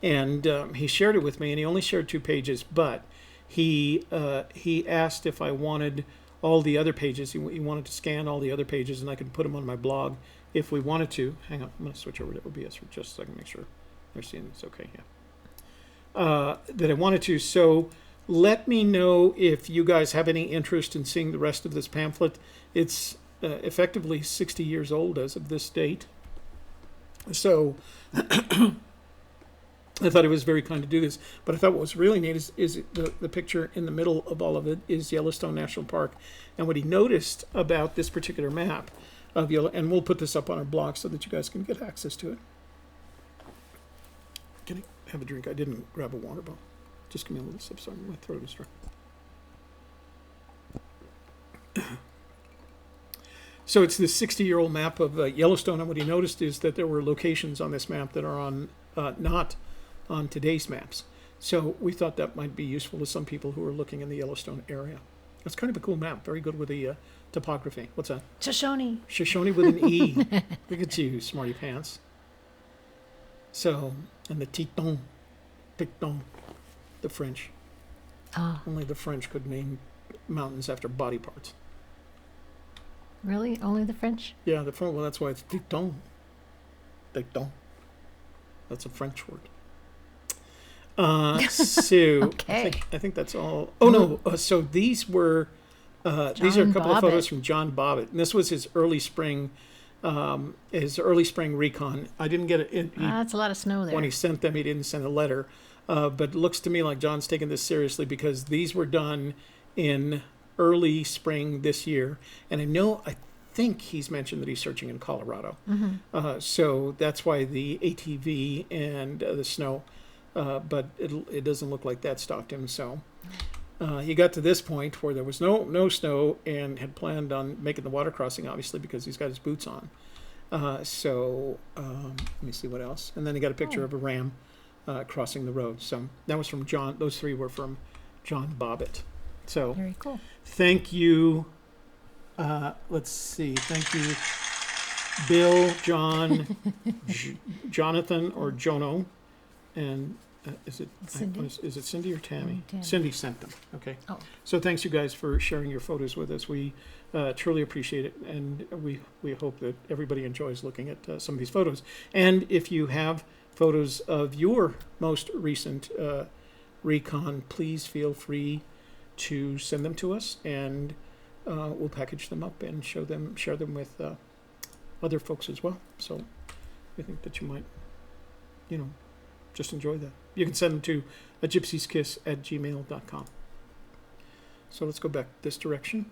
And he shared it with me, and he only shared 2 pages, but he asked if I wanted all the other pages. He wanted to scan all the other pages, and I could put them on my blog if we wanted to. Hang on, I'm going to switch over to OBS for just a second, make sure they're seeing this okay, yeah. That I wanted to. So let me know if you guys have any interest in seeing the rest of this pamphlet. It's effectively 60 years old as of this date. So I thought it was very kind to do this, but I thought what was really neat is the picture in the middle of all of it is Yellowstone National Park. And what he noticed about this particular map of Yellow, and we'll put this up on our blog so that you guys can get access to it. Can I have a drink? I didn't grab a water bottle. Just give me a little sip, sorry, my throat is dry. So it's this 60-year-old map of Yellowstone, and what he noticed is that there were locations on this map that are on not on today's maps. So we thought that might be useful to some people who are looking in the Yellowstone area. It's kind of a cool map, very good with the topography. What's that? Shoshone. Shoshone with an E. Look at you, smarty pants. So, and the Teton, the French. Oh, Only the French could name mountains after body parts. really? Only the French? Yeah, the French. Well, that's why it's Teton. Teton. That's a French word. So Okay. I think that's all. Oh no! So these were these are a John couple of Bobbitt. photos from John Bobbitt, and this was his early spring recon. I didn't get it. That's a lot of snow there. When he sent them, he didn't send a letter. But it looks to me like John's taking this seriously because these were done in early spring this year. And I think he's mentioned that he's searching in Colorado. So that's why the ATV and the snow, but it doesn't look like that stopped him. So he got to this point where there was no snow and had planned on making the water crossing, obviously, because he's got his boots on. Let me see what else. And then he got a picture of a ram crossing the road. So that was from John. Those three were from John Bobbitt. So Very cool. thank you. Let's see. Thank you, Bill, John, Jonathan, or Jono, and is it Cindy. Is it Cindy or Tammy? Tammy. Cindy sent them. Okay. Oh. So thanks you guys for sharing your photos with us. We truly appreciate it, and we hope that everybody enjoys looking at some of these photos. And if you have photos of your most recent recon, please feel free to send them to us, and we'll package them up and share them with other folks as well. So I think that you might, just enjoy that. You can send them to gypsieskiss@gmail.com. So let's go back this direction.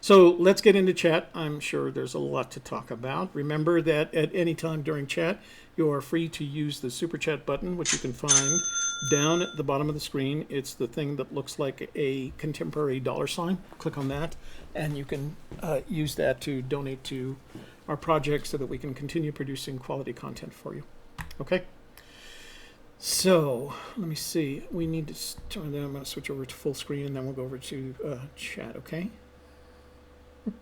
So let's get into chat. I'm sure there's a lot to talk about. Remember that at any time during chat, you are free to use the super chat button, which you can find down at the bottom of the screen. It's the thing that looks like a contemporary $sign. Click on that, and you can use that to donate to our project so that we can continue producing quality content for you. Okay? So let me see. We need to turn that. I'm going to switch over to full screen, and then we'll go over to chat. Okay? Do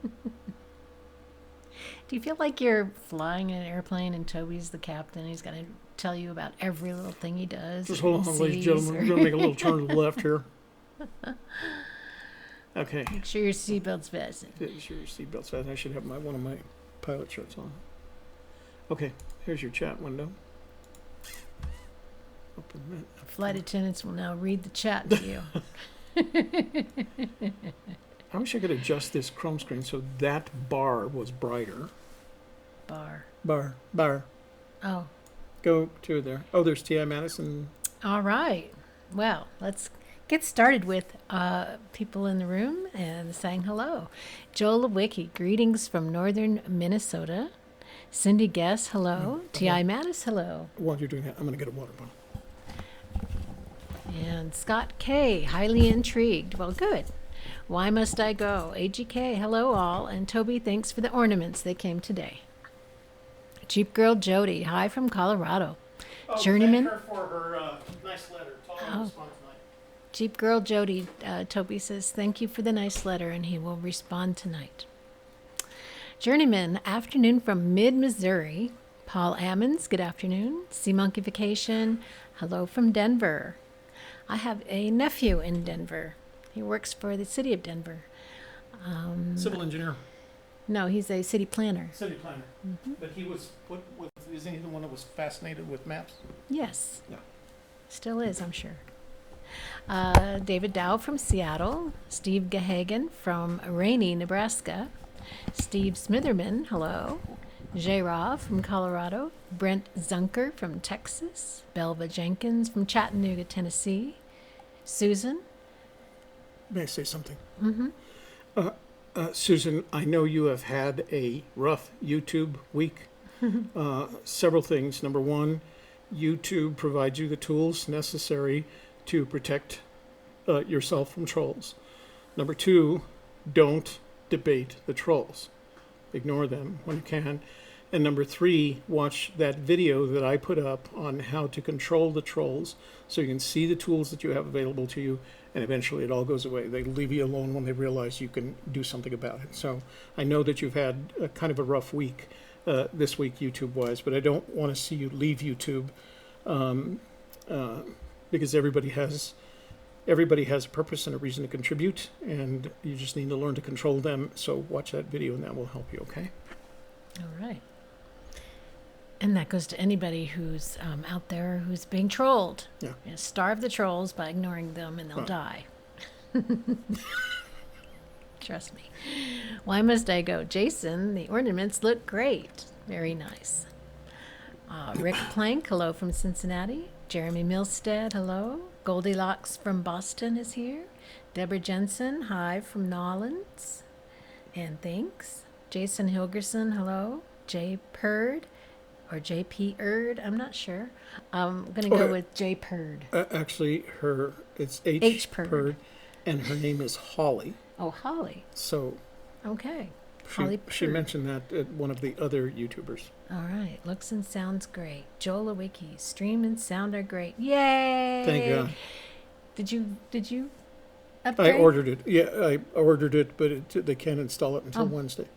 you feel like you're flying in an airplane and Toby's the captain? He's going to tell you about every little thing he does. Just hold on, ladies and gentlemen. We're going to make a little turn to the left here. Okay. Make sure your seatbelt's fastened. Sure, your seatbelt's fastened. I should have one of my pilot shirts on. Okay, here's your chat window. Open that. Flight attendants will now read the chat to you. I wish I could adjust this Chrome screen so that bar was brighter. Bar. Oh. Go to there. Oh, there's T.I. Madison. All right. Well, let's get started with people in the room and saying hello. Joel Lewicki, greetings from northern Minnesota. Cindy Guess, hello. T.I. Mattis, hello. While you're doing that, I'm going to get a water bottle. And Scott K, highly intrigued. Well, good. Why must I go? AGK, hello all. And Toby, thanks for the ornaments. They came today. Jeep Girl Jody, hi from Colorado. Journeyman. Thank her for her nice letter. Respond tonight. Jeep Girl Jody, Toby says, thank you for the nice letter, and he will respond tonight. Journeyman, afternoon from mid-Missouri. Paul Ammons, good afternoon. Sea Monkey Vacation, hello from Denver. I have a nephew in Denver. He works for the city of Denver. Civil engineer. No, he's a city planner. City planner. Mm-hmm. But he was, isn't he the one that was fascinated with maps? Yes. Yeah. Still is, I'm sure. David Dow from Seattle. Steve Gahagan from Rainy, Nebraska. Steve Smitherman, hello. J-Ra from Colorado, Brent Zunker from Texas, Belva Jenkins from Chattanooga, Tennessee, Susan. May I say something? Mm-hmm. Susan, I know you have had a rough YouTube week. Several things. Number one, YouTube provides you the tools necessary to protect yourself from trolls. Number two, don't debate the trolls. Ignore them when you can. And number three, watch that video that I put up on how to control the trolls so you can see the tools that you have available to you, and eventually it all goes away. They leave you alone when they realize you can do something about it. So I know that you've had a kind of a rough week this week YouTube-wise, but I don't want to see you leave YouTube because everybody has a purpose and a reason to contribute, and you just need to learn to control them. So watch that video, and that will help you, okay? All right. And that goes to anybody who's out there who's being trolled. Yeah. You know, starve the trolls by ignoring them, and they'll Right. die. Trust me. Why must I go? Jason, the ornaments look great. Very nice. Rick Plank, hello from Cincinnati. Jeremy Milstead, hello. Goldilocks from Boston is here. Deborah Jensen, hi from Nolans. And thanks. Jason Hilgerson, hello. J. Purd, or J.P. Erd, I'm not sure. I'm going to go with J. Purd. Actually, it's H. Purd. And her name is Holly. Oh, Holly. So Okay. she, Holly she Purd. mentioned that at one of the other YouTubers. All right. Looks and sounds great. Joel Wiki. Stream and sound are great. Yay! Thank God. Did you upgrade? I ordered it. Yeah, I ordered it, but they can't install it until Wednesday.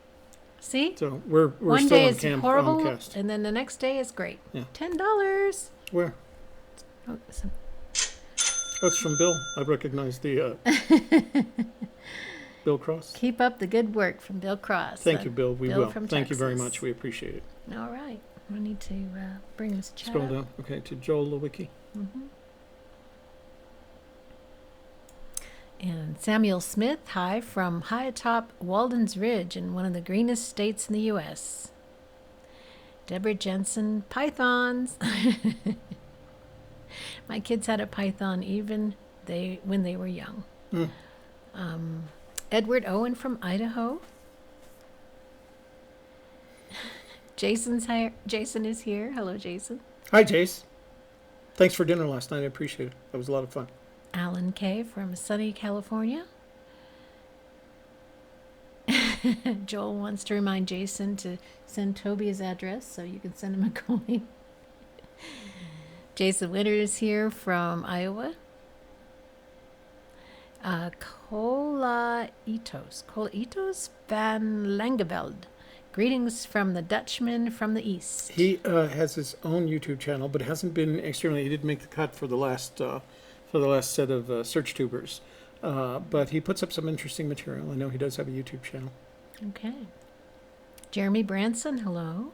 See? So we're One still day on is horrible, Comcast. and then the next day is great. Yeah. $10. Where? Oh, That's from Bill. I recognize the Bill Cross. keep up the good work from Bill Cross. Thank you, Bill. We Bill will. from Thank you very Texas. much. We appreciate it. All right. I need to bring this chat Scroll up. down. Okay, to Joel Lewicki. Mm-hmm. And Samuel Smith, hi from high atop Walden's Ridge in one of the greenest states in the U.S. Deborah Jensen, pythons. My kids had a python even when they were young. Mm. Edward Owen from Idaho. Jason's here. Jason is here. Hello, Jason. Hi, Jace. Thanks for dinner last night. I appreciate it. That was a lot of fun. Alan K. from sunny California. Joel wants to remind Jason to send Toby his address so you can send him a coin. Jason Winter is here from Iowa. Kolaitos van Langeveld. Greetings from the Dutchman from the East. He has his own YouTube channel, but hasn't been externally. He did make the cut for the last set of search tubers, but he puts up some interesting material. I know he does have a YouTube channel. Okay. Jeremy Branson, hello.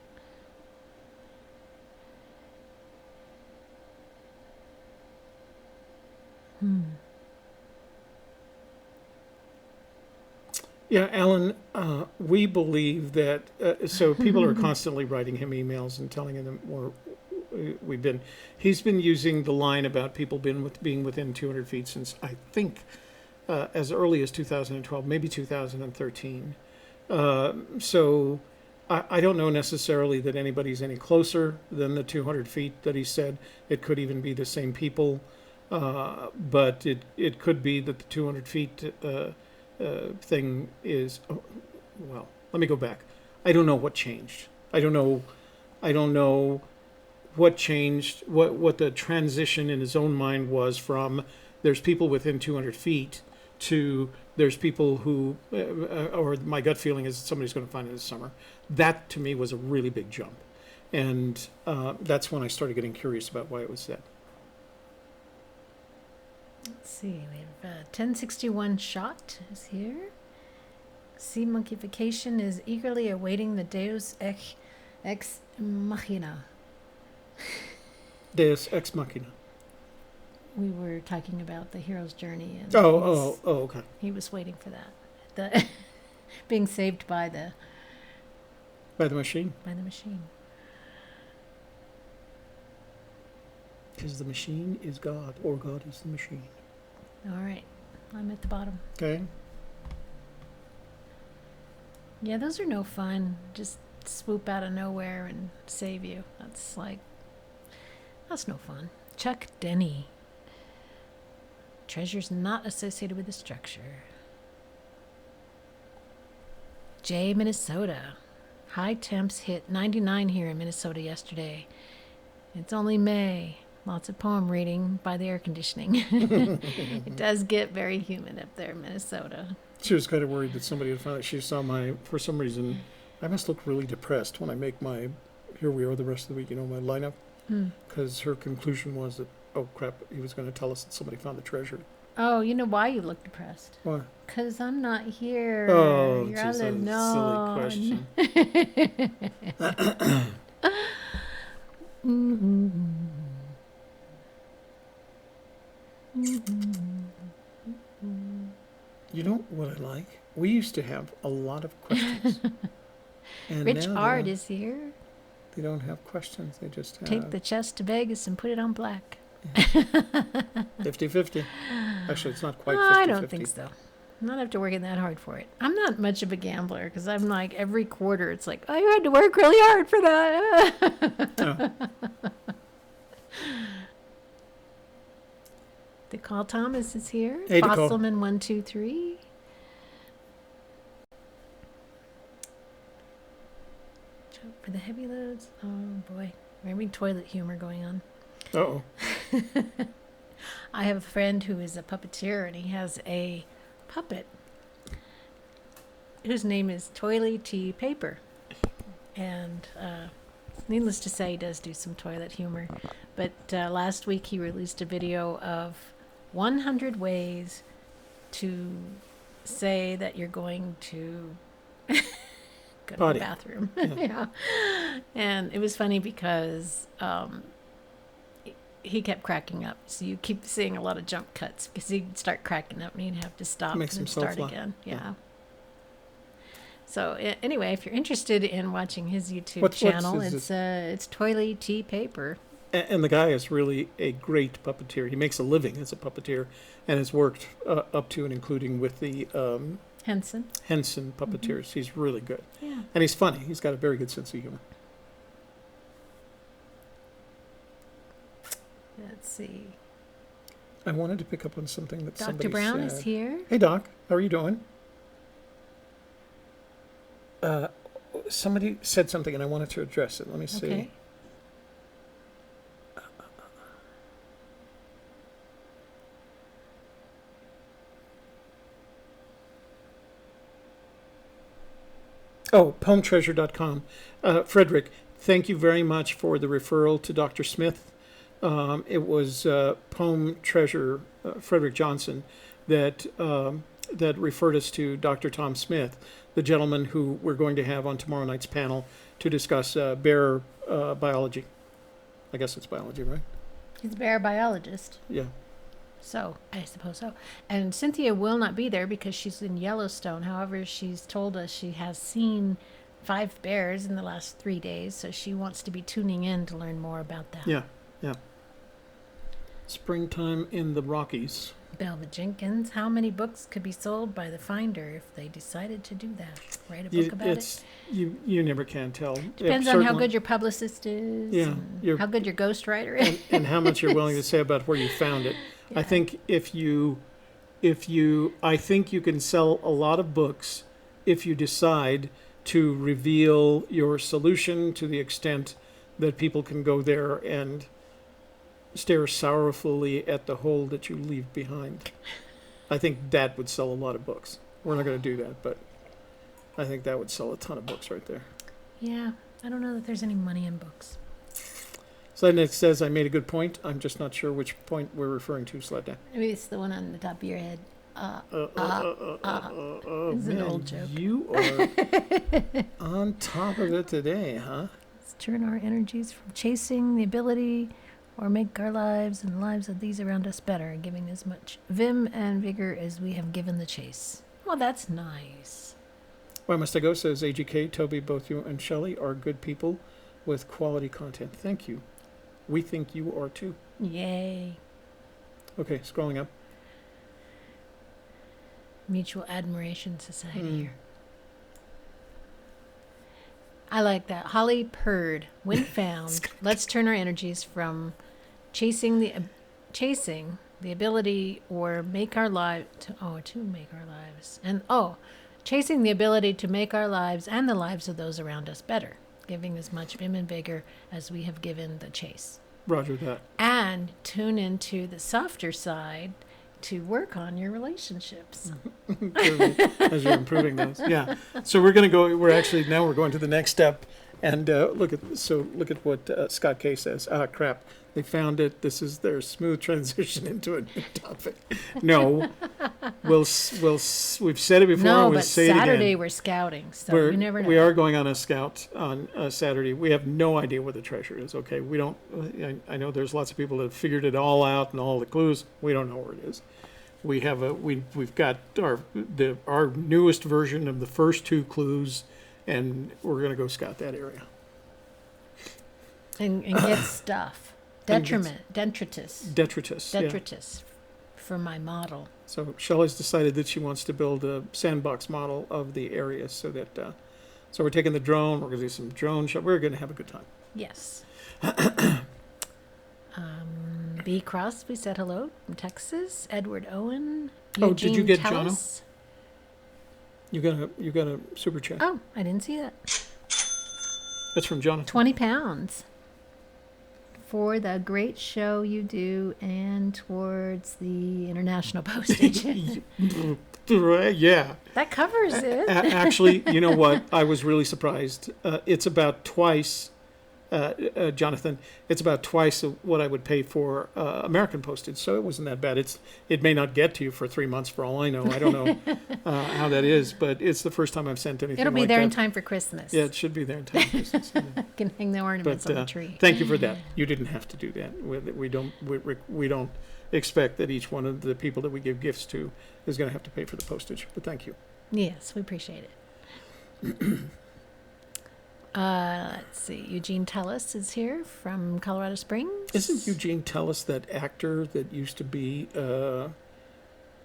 Yeah, Alan, we believe that, so people are constantly writing him emails and telling him, he's been using the line about people being within 200 feet since, I think, as early as 2012, maybe 2013. So I don't know necessarily that anybody's any closer than the 200 feet that he said. It could even be the same people, but it could be that the 200 feet thing is, well, let me go back. I don't know what changed. I don't know what changed, what the transition in his own mind was from there's people within 200 feet to there's people who, or my gut feeling is somebody's going to find it this summer. That to me was a really big jump. And that's when I started getting curious about why it was said. Let's see, we have 1061 Shot is here. Sea Monkeyfication is eagerly awaiting the Deus Ex Machina. Deus Ex Machina. We were talking about the hero's journey. And Oh, okay. he was waiting for that. The being saved by By the machine. By the machine. Because the machine is God, or God is the machine. All right. I'm at the bottom. Okay. Yeah, those are no fun. Just swoop out of nowhere and save you. That's no fun. Chuck Denny. Treasures not associated with the structure. Jay, Minnesota. High temps hit 99 here in Minnesota yesterday. It's only May. Lots of poem reading by the air conditioning. It does get very humid up there in Minnesota. She was kind of worried that somebody had found it. She saw for some reason, I must look really depressed when I make my, here we are the rest of the week, my lineup. Because her conclusion was that, oh crap, he was going to tell us that somebody found the treasure. Oh, you know why you look depressed? Why? Because I'm not here. Oh, You're it's all a alone. silly question. You know what I like? We used to have a lot of questions. And Rich now Art is here. they don't have questions. They just have Take the chest to Vegas and put it on black. 50-50. Actually, it's not quite 50-50. I don't think so. I'm not after working that hard for it. I'm not much of a gambler because I'm like every quarter it's like, oh, you had to work really hard for that. Oh. DeCall Thomas is here. Hey, DeCall. Fossilman 123. For the heavy loads. Oh boy, we're having toilet humor going on. Uh-oh. I have a friend who is a puppeteer, and he has a puppet whose name is Toilet Tea Paper. And needless to say, he does do some toilet humor. But last week he released a video of 100 ways to say that you're going to go to Potty. the bathroom. Yeah. Yeah. And it was funny because he kept cracking up. So you keep seeing a lot of jump cuts because he'd start cracking up and he'd have to stop Makes and himself start laugh. again. Yeah. Yeah. So anyway, if you're interested in watching his YouTube What's channel, his- it's Toilet Tea Paper. And the guy is really a great puppeteer. He makes a living as a puppeteer and has worked up to and including with the Henson. Henson puppeteers. He's really good. Yeah. And he's funny. He's got a very good sense of humor. Let's see. I wanted to pick up on something that Dr. somebody Brown said. is here. Hey, Doc. How are you doing? Somebody said something, and I wanted to address it. Let me see. Okay. Oh, poemtreasure.com. Frederick, thank you very much for the referral to Dr. Smith. It was Poem Treasure, Frederick Johnson, that referred us to Dr. Tom Smith, the gentleman who we're going to have on tomorrow night's panel to discuss bear biology. I guess it's biology, right? He's a bear biologist. Yeah. So, I suppose so. And Cynthia will not be there because she's in Yellowstone. However, she's told us she has seen 5 bears in the last 3 days, so she wants to be tuning in to learn more about that. Yeah, yeah. Springtime in the Rockies. Belva Jenkins, how many books could be sold by the Finder if they decided to do that? Write a book about it? You never can tell. Depends on how good your publicist is, Yeah, and how good your ghostwriter is. and how much you're willing to say about where you found it. Yeah. I think I think you can sell a lot of books if you decide to reveal your solution to the extent that people can go there and stare sorrowfully at the hole that you leave behind. I think that would sell a lot of books. We're not going to do that, but I think that would sell a ton of books right there. Yeah, I don't know that there's any money in books. Sledneck says I made a good point. I'm just not sure which point we're referring to, Sledneck. Maybe it's the one on the top of your head. It's an Man, old joke. You are on top of it today, huh? Let's turn our energies from chasing the ability or make our lives and the lives of these around us better, giving as much vim and vigor as we have given the chase. Well, that's nice. Why Must I Go says, AGK, Toby, both you and Shelley are good people with quality content. Thank you. We think you are too. Yay. Okay, scrolling up. Mutual Admiration Society Mm. here. I like that. Holly Purd, when found, let's turn our energies from chasing the ability or make our life to make our lives chasing the ability to make our lives and the lives of those around us better, giving as much vim and vigor as we have given the chase. Roger that. And tune into the softer side to work on your relationships. Clearly, as you're improving those. Yeah. So we're going to go, we're going to the next step. And look at what Scott K says. Ah, crap. They found it. This is their smooth transition into a new topic. No. We've said it before. No, and we'll but say it Saturday again. we're scouting, so you never know. We are going on a scout on Saturday. We have no idea where the treasure is. Okay, we don't. I know there's lots of people that have figured it all out and all the clues. We don't know where it is. We've got our newest version of the first two clues, and we're going to go scout that area and get stuff. Detritus yeah. for my model. So Shelley's decided that she wants to build a sandbox model of the area, so we're taking the drone. We're going to do some drone shot. We're going to have a good time. Yes. B. Crosby said hello from Texas. Edward Owen. Oh, did you get Tellis. Jono? You got a super chat. Oh, I didn't see that. That's from Jonathan. 20 pounds for the great show you do and towards the international postage. Yeah. That covers it. Actually, you know what? I was really surprised. It's about twice, Jonathan, it's about twice of what I would pay for American postage, so it wasn't that bad. It may not get to you for 3 months for all I know. I don't know how that is, but it's the first time I've sent anything It'll be like there that. in time for Christmas. Yeah, it should be there in time for Christmas. I can hang the ornaments But on the tree. thank you for that. You didn't have to do that. We don't expect that each one of the people that we give gifts to is going to have to pay for the postage, but thank you. Yes, we appreciate it. Let's see. Eugene Tellis is here from Colorado Springs. Isn't Eugene Tellis that actor that used to be?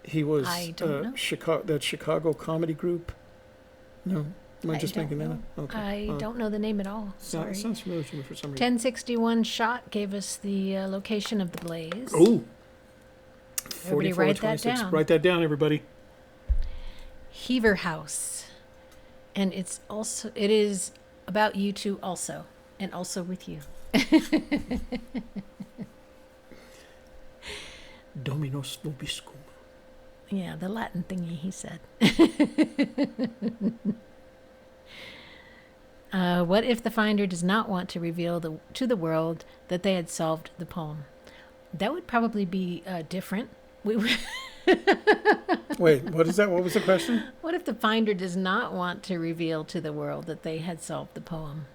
He was I don't know. Chicago comedy group. No, am I just making that up? Okay. I don't know the name at all. Sorry. Sounds familiar to me for some reason. 1061 shot gave us the location of the blaze. Oh. Everybody write that down. Write that down, everybody. Heaver House. And it is about you two also, and also with you. Dominus vobiscum. Yeah, the Latin thingy, he said. What if the finder does not want to reveal to the world that they had solved the poem? That would probably be different. Wait, what is that? What was the question? What if the finder does not want to reveal to the world that they had solved the poem?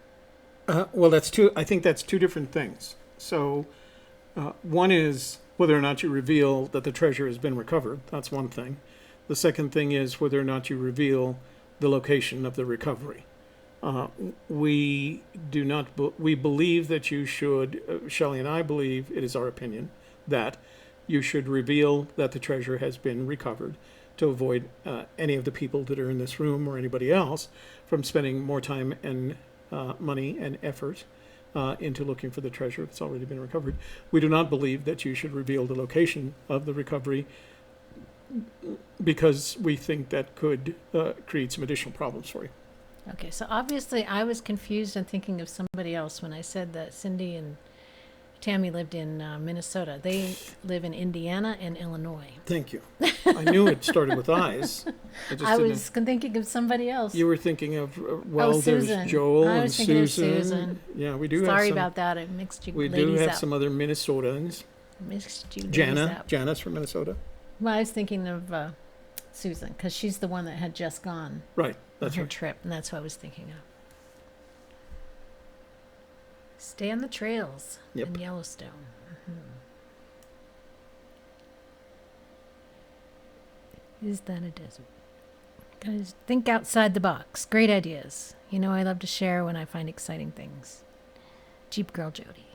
Well, I think that's two different things. So, one is whether or not you reveal that the treasure has been recovered. That's one thing. The second thing is whether or not you reveal the location of the recovery. We believe that you should, Shelley and I believe, it is our opinion, that you should reveal that the treasure has been recovered to avoid any of the people that are in this room or anybody else from spending more time and money and effort into looking for the treasure that's already been recovered. We do not believe that you should reveal the location of the recovery because we think that could create some additional problems for you. Okay, so obviously I was confused and thinking of somebody else when I said that Cindy and Tammy lived in Minnesota. They live in Indiana and Illinois. Thank you. I knew it started with I's. I was thinking of somebody else. You were thinking of, there's Susan. Joel I and was thinking of Susan. Susan. Yeah, we do Sorry have some. about that. I mixed you We ladies do have up. some other Minnesotans. Mixed you ladies up. Jana's from Minnesota. Well, I was thinking of Susan because she's the one that had just gone Right, on that's her right. trip, and that's what I was thinking of. Stay on the trails Yep. in Yellowstone. Is that a desert? Guys, think outside the box. Great ideas. You know, I love to share when I find exciting things. Jeep Girl Jody.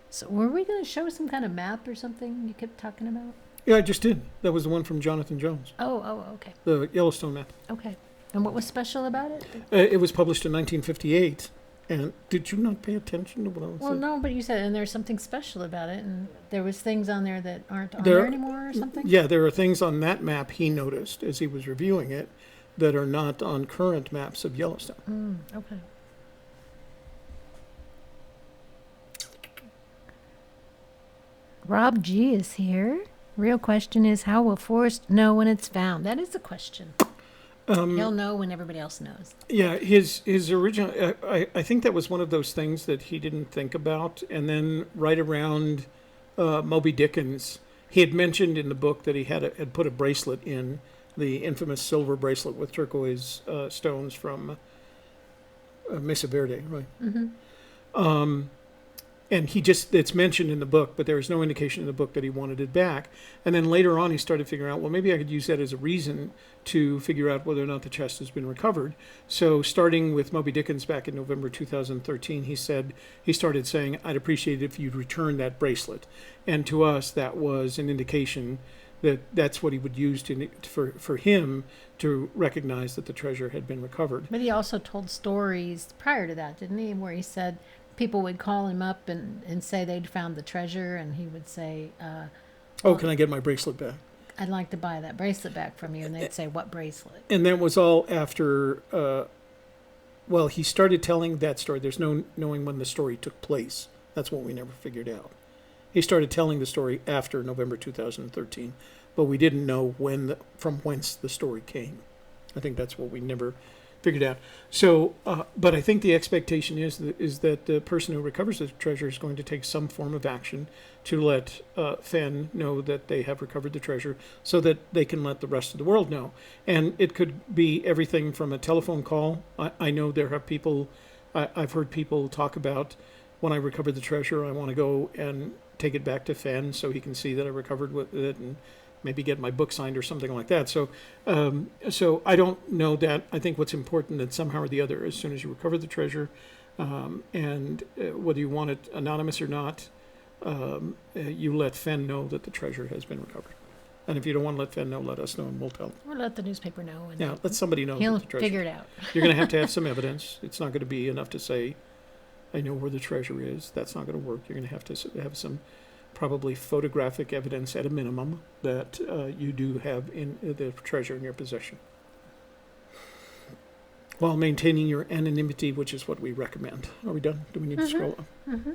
So, were we going to show some kind of map or something you kept talking about? Yeah, I just did. That was the one from Jonathan Jones, Oh, okay. the Yellowstone map. Okay. And what was special about it? It was published in 1958. And did you not pay attention to what I was Well, saying? no, but you said, and there's something special about it, and there was things on there that aren't on there anymore or something? Yeah, there are things on that map he noticed as he was reviewing it that are not on current maps of Yellowstone. Okay. Rob G is here. Real question is, how will Forrest know when it's found? That is the question. He'll know when everybody else knows. Yeah, his original. I think that was one of those things that he didn't think about, and then right around Moby Dickens, he had mentioned in the book that he had put a bracelet in, the infamous silver bracelet with turquoise stones from Mesa Verde, right? Mm-hmm. And it's mentioned in the book, but there is no indication in the book that he wanted it back. And then later on, he started figuring out, well, maybe I could use that as a reason to figure out whether or not the chest has been recovered. So starting with Moby Dickens back in November 2013, he started saying, I'd appreciate it if you'd return that bracelet. And to us, that was an indication that that's what he would use for him to recognize that the treasure had been recovered. But he also told stories prior to that, didn't he? Where he said people would call him up and say they'd found the treasure, and he would say, can I get my bracelet back? I'd like to buy that bracelet back from you. And they'd say, what bracelet? And that was all after, he started telling that story. There's no knowing when the story took place. That's what we never figured out. He started telling the story after November 2013, but we didn't know from whence the story came. I think that's what we never figured out. So, but I think the expectation is that the person who recovers the treasure is going to take some form of action to let Fenn know that they have recovered the treasure, so that they can let the rest of the world know. And it could be everything from a telephone call. I know there have people. I've heard people talk about, when I recover the treasure, I want to go and take it back to Fenn so he can see that I recovered with it, and maybe get my book signed or something like that. So I don't know that. I think what's important that somehow or the other, as soon as you recover the treasure, and whether you want it anonymous or not, you let Fenn know that the treasure has been recovered. And if you don't want to let Fenn know, let us know, and we'll tell. Or let the newspaper know. And Yeah, let somebody know. he'll that the treasure. figure it out. You're going to have some evidence. It's not going to be enough to say, I know where the treasure is. That's not going to work. You're going to have some probably photographic evidence at a minimum that you do have in the treasure in your possession, while maintaining your anonymity, which is what we recommend. Are we done? Do we need to scroll up? Mm-hmm.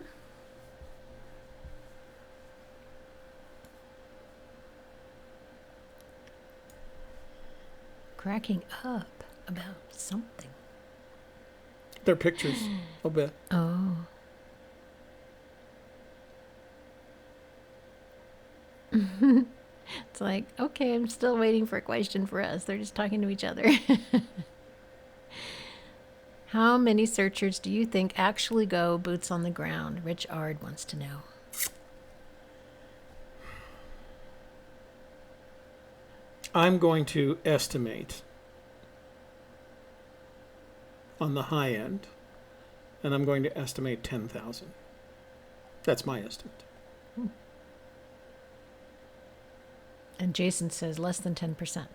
Cracking up about something. They're pictures, I'll bet. Oh. It's like, okay, I'm still waiting for a question for us. They're just talking to each other. How many searchers do you think actually go boots on the ground? Rich Ard wants to know. I'm going to estimate on the high end, and I'm going to estimate 10,000. That's my estimate. And Jason says less than 10%.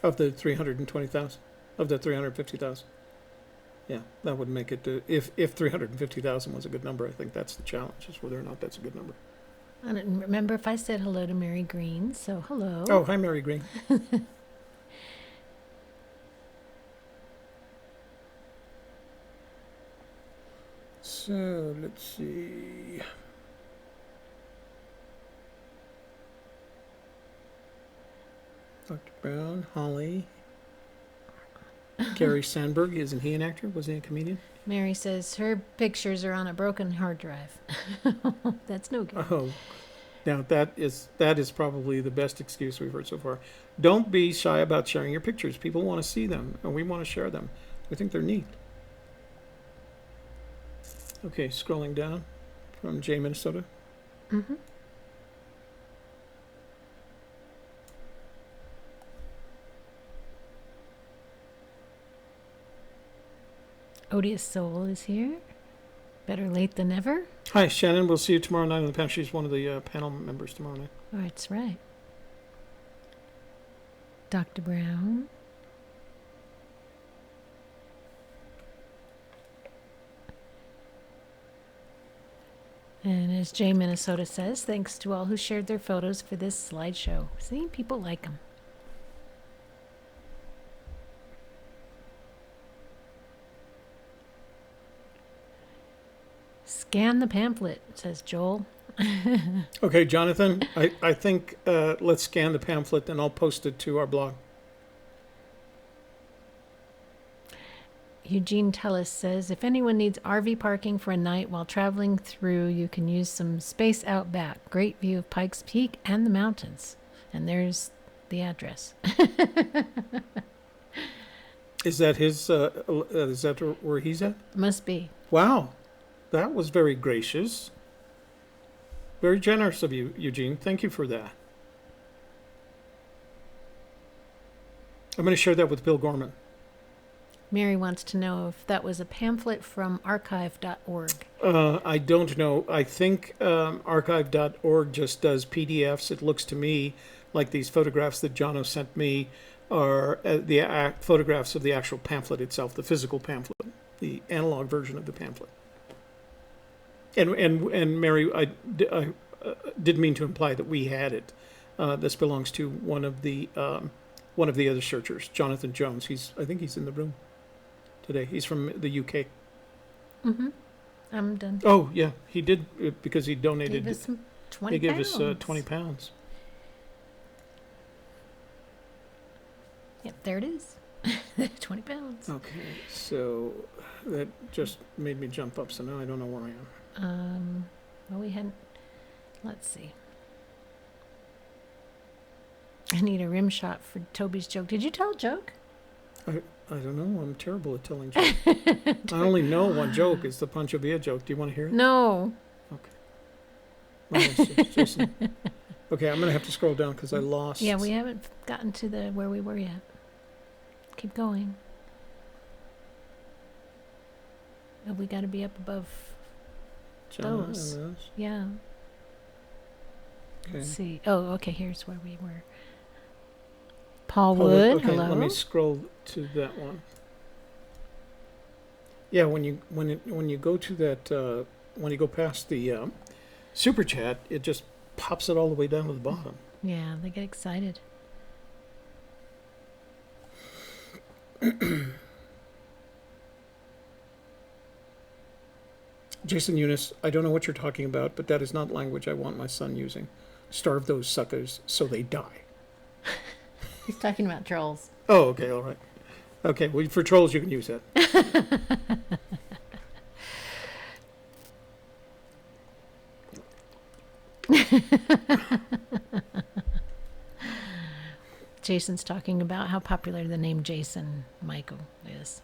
Of the 320,000? Of the 350,000? Yeah, that would make it, if 350,000 was a good number, I think that's the challenge, is whether or not that's a good number. I don't remember if I said hello to Mary Green, so hello. Oh, hi, Mary Green. So, let's see. Dr. Brown, Holly. Gary Sandberg, isn't he an actor? Wasn't he a comedian? Mary says her pictures are on a broken hard drive. That's no good. Oh, now that is probably the best excuse we've heard so far. Don't be shy about sharing your pictures. People want to see them, and we want to share them. We think they're neat. Okay, scrolling down from Jay, Minnesota. Mm-hmm. Odious Soul is here. Better late than never. Hi, Shannon. We'll see you tomorrow night on the panel. She's one of the panel members tomorrow night. Oh, that's right. Dr. Brown. And as Jay Minnesota says, thanks to all who shared their photos for this slideshow. See, people like them. Scan the pamphlet, says Joel. Okay, Jonathan, I think let's scan the pamphlet and I'll post it to our blog. Eugene Tellis says, if anyone needs RV parking for a night while traveling through, you can use some space out back. Great view of Pikes Peak and the mountains. And there's the address. Is that his, is that where he's at? Must be. Wow, that was very gracious. Very generous of you, Eugene. Thank you for that. I'm going to share that with Bill Gorman. Mary wants to know if that was a pamphlet from archive.org. I don't know. I think archive.org just does PDFs. It looks to me like these photographs that Jono sent me are the photographs of the actual pamphlet itself, the physical pamphlet, the analog version of the pamphlet. And Mary, I didn't mean to imply that we had it. This belongs to one of the other searchers, Jonathan Jones. I think he's in the room today. He's from the UK. Mm-hmm. I'm done. Oh yeah, he did because he donated. Gave us some 20 he gave pounds. us 20 pounds. Yep, there it is. 20 pounds. Okay, so that just made me jump up. So now I don't know where I am. Well, we hadn't. Let's see. I need a rim shot for Toby's joke. Did you tell a joke? I don't know. I'm terrible at telling jokes. I only know one joke. It's the Pancho Villa joke. Do you want to hear it? No. Okay. Jason. Okay, I'm going to have to scroll down because I lost. Yeah, we haven't gotten to where we were yet. Keep going. Oh, we got to be up above Jenna those. and those. Yeah. Okay. Let's see. Oh, okay. Here's where we were. Paul Paul Wood. Okay, Hello. let me scroll to that one. Yeah, when you go to that when you go past the super chat, it just pops it all the way down to the bottom. Yeah, they get excited. Jason Eunice, I don't know what you're talking about, but that is not language I want my son using. Starve those suckers so they die. He's talking about trolls. Oh, okay, all right. Okay, well, for trolls you can use that. Jason's talking about how popular the name Jason Michael is.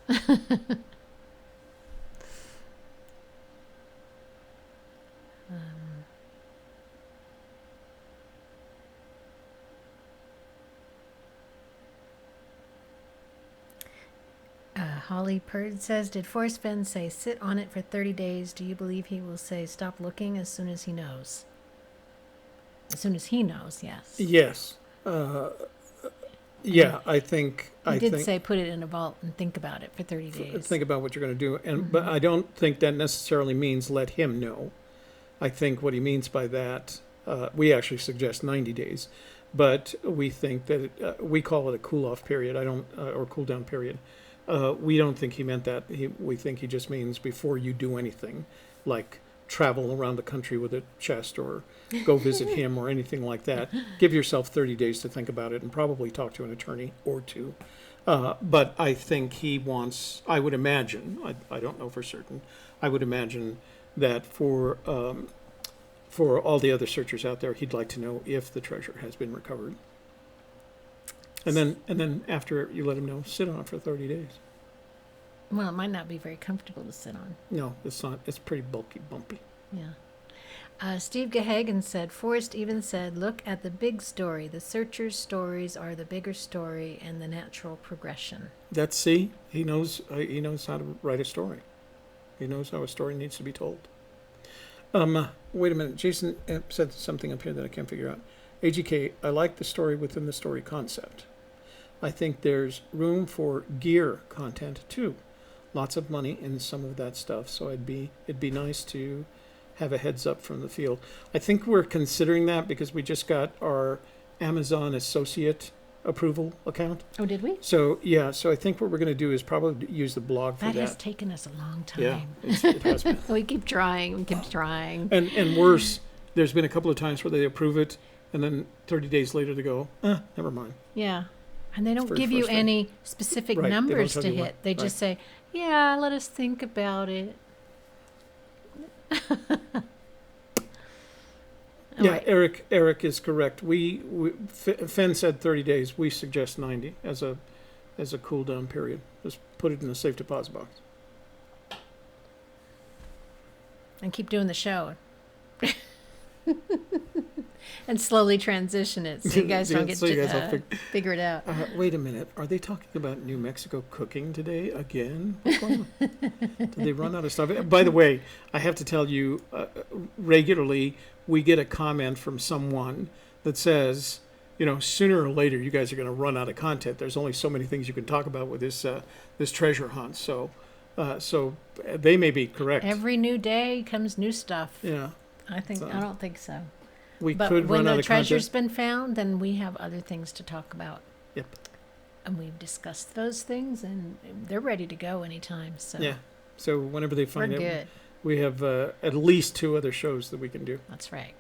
Holly Purd says, did Forrest Fenn say sit on it for 30 days? Do you believe he will say stop looking as soon as he knows? As soon as he knows, yes. Yes. Yeah, I think... He did say put it in a vault and think about it for 30 days. Think about what you're going to do. And But I don't think that necessarily means let him know. I think what he means by that, we actually suggest 90 days. But we think that, we call it a cool-off period, or cool-down period. We don't think he meant that. We think he just means before you do anything, like travel around the country with a chest or go visit him or anything like that. Give yourself 30 days to think about it and probably talk to an attorney or two. But I think he wants, I would imagine, I don't know for certain, I would imagine that for all the other searchers out there, he'd like to know if the treasure has been recovered. And then after you let him know, sit on it for 30 days. Well, it might not be very comfortable to sit on. No, it's not. It's pretty bulky, bumpy. Yeah. Steve Gahagan said, Forrest even said, look at the big story. The searcher's stories are the bigger story and the natural progression. That's, see, he knows how to write a story. He knows how a story needs to be told. Wait a minute. Jason said something up here that I can't figure out. AGK, I like the story within the story concept. I think there's room for gear content too. Lots of money in some of that stuff. So it'd be nice to have a heads up from the field. I think we're considering that because we just got our Amazon associate approval account. Oh, did we? So yeah, so I think what we're going to do is probably use the blog for that. That has taken us a long time. Yeah, it has been. We keep trying. And worse, there's been a couple of times where they approve it, and then 30 days later they go, never mind. Yeah. And they don't very give you frustrating. any specific Right, they don't numbers tell to you hit. what- They just say, yeah, let us think about it. All Yeah, right. Eric is correct. Fenn said 30 days. We suggest 90 as a cool down period. Just put it in a safe deposit box. And keep doing the show. And slowly transition it so you guys don't get So you guys will figure it out. Wait a minute. Are they talking about New Mexico cooking today again? What's going on? Did they run out of stuff? By the way, I have to tell you, regularly we get a comment from someone that says, sooner or later you guys are going to run out of content. There's only so many things you can talk about with this treasure hunt. So they may be correct. Every new day comes new stuff. Yeah. I don't think so. We But could when run out the of treasure's content. been found, then we have other things to talk about. Yep. And we've discussed those things, and they're ready to go anytime. So Yeah. So whenever they we're find it, good. we have at least 2 other shows that we can do. That's right.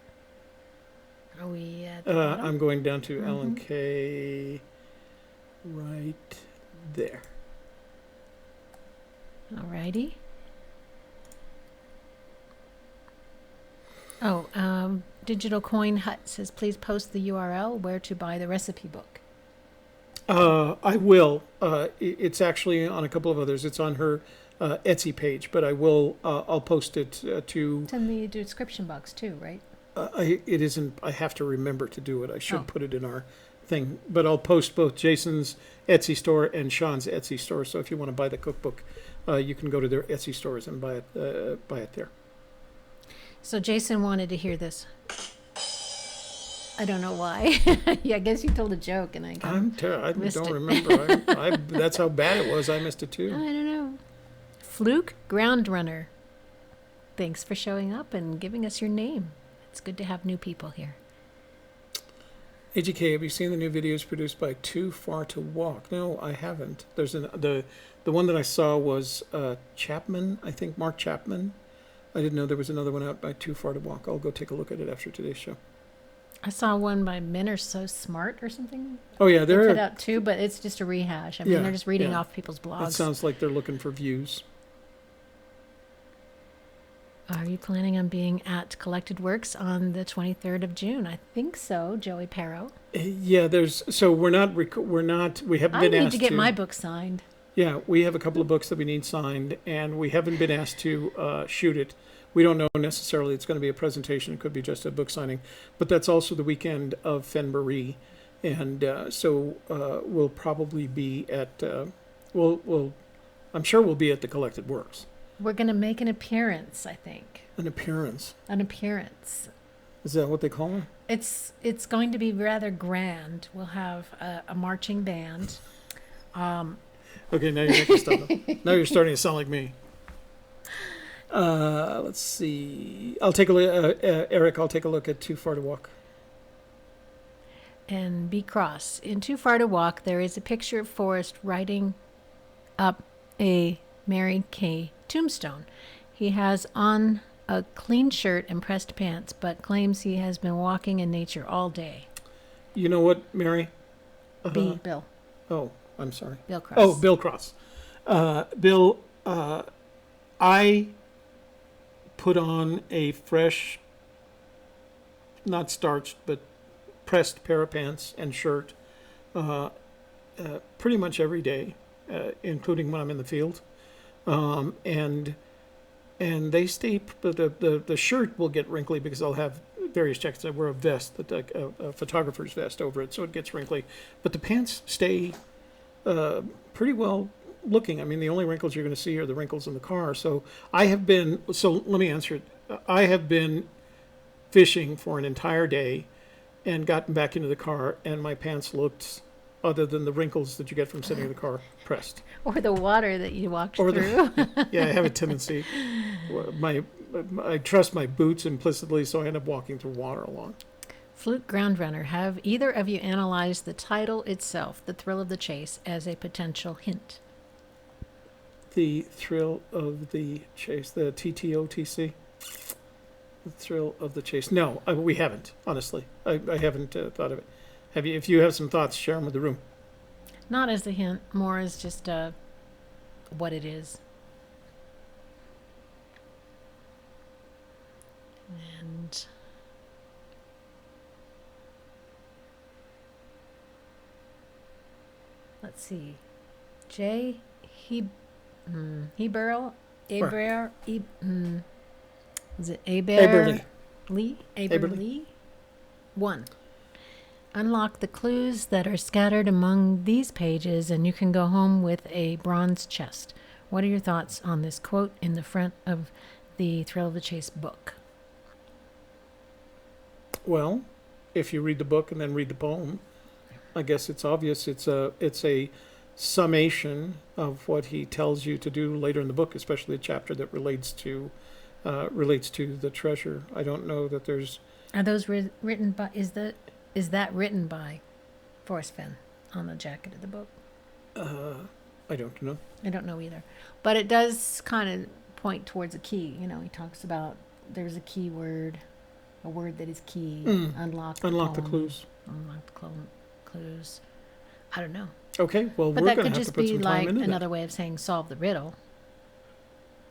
Are we at the bottom? I'm going down to Alan Mhm. K. Right there. Alrighty. Oh, Digital Coin Hut says, please post the URL where to buy the recipe book. I will. It's actually on a couple of others. It's on her Etsy page, but I will. I'll post it to. It's in the description box too, right? It isn't. I have to remember to do it. I should Oh. put it in our thing, but I'll post both Jason's Etsy store and Sean's Etsy store. So if you want to buy the cookbook, you can go to their Etsy stores and buy it there. So Jason wanted to hear this. I don't know why. Yeah, I guess you told a joke and I missed don't it. remember. That's how bad it was. I missed it I too. don't know. Fluke Ground Runner. Thanks for showing up and giving us your name. It's good to have new people here. AGK, have you seen the new videos produced by Too Far to Walk? No, I haven't. There's the one that I saw was Chapman. I think Mark Chapman. I didn't know there was another one out by Too Far to Walk. I'll go take a look at it after today's show. I saw one by Men Are So Smart or something. Oh yeah, They put they're. out too, but it's just a rehash. I mean, Yeah, they're just reading yeah. off people's It blogs. sounds like they're looking for views. Are you planning on being at Collected Works on the 23rd of June? I think so, Joey Perro. Yeah, there's. So we're not. We haven't I been need asked to get my book signed. Yeah, we have a couple of books that we need signed, and we haven't been asked to shoot it. We don't know necessarily it's going to be a presentation. It could be just a book signing, but that's also the weekend of Fenbury, and so we'll probably be at. I'm sure we'll be at the Collected Works. We're going to make an appearance, I think. An appearance. An appearance. Is that what they call it? It's going to be rather grand. We'll have a marching band. Okay, now you're making stuff up. Now you're starting to sound like me. Let's see. I'll take a look. Eric, I'll take a look at Too Far to Walk. And be cross. In Too Far to Walk, there is a picture of Forrest riding up a Mary Kay tombstone. He has on a clean shirt and pressed pants, but claims he has been walking in nature all day. You know what, Mary? Bill. Oh, I'm sorry. Bill Cross. Oh, Bill Cross. Bill, I put on a fresh, not starched, but pressed pair of pants and shirt pretty much every day, including when I'm in the field. And and they stay. But the shirt will get wrinkly because I'll have various jackets. I wear a vest, a photographer's vest over it, so it gets wrinkly. But the pants stay pretty well looking. I mean, the only wrinkles you're going to see are the wrinkles in the car. So I have been. So let me answer it. I have been fishing for an entire day, and gotten back into the car, and my pants looked, other than the wrinkles that you get from sitting in the car, pressed. Or the water that you walked Or through. Yeah, I have a tendency. I trust my boots implicitly, so I end up walking through water a lot. Flute Ground Runner, have either of you analyzed the title itself, The Thrill of the Chase, as a potential hint? The thrill of the chase, the TTOTC. The thrill of the chase. No, we haven't. Honestly, I haven't thought of it. Have you? If you have some thoughts, share them with the room. Not as a hint, more as just what it is. And let's see. Jay Heberl? Is it Aberley. Lee? Aberley. Lee? 1. Unlock the clues that are scattered among these pages, and you can go home with a bronze chest. What are your thoughts on this quote in the front of the Thrill of the Chase book? Well, if you read the book and then read the poem, I guess it's obvious. It's a summation of what he tells you to do later in the book, especially a chapter that relates to the treasure. I don't know that there's. Are those written by? Is that written by Forrest Fenn on the jacket of the book? I don't know. I don't know either, but it does kind of point towards a key. You know, he talks about there's a key word, a word that is key. Unlock the clues. Unlock the clues. I don't know. Okay, well, But we're that going could to have just to put be some time like into another that. way of saying solve the riddle.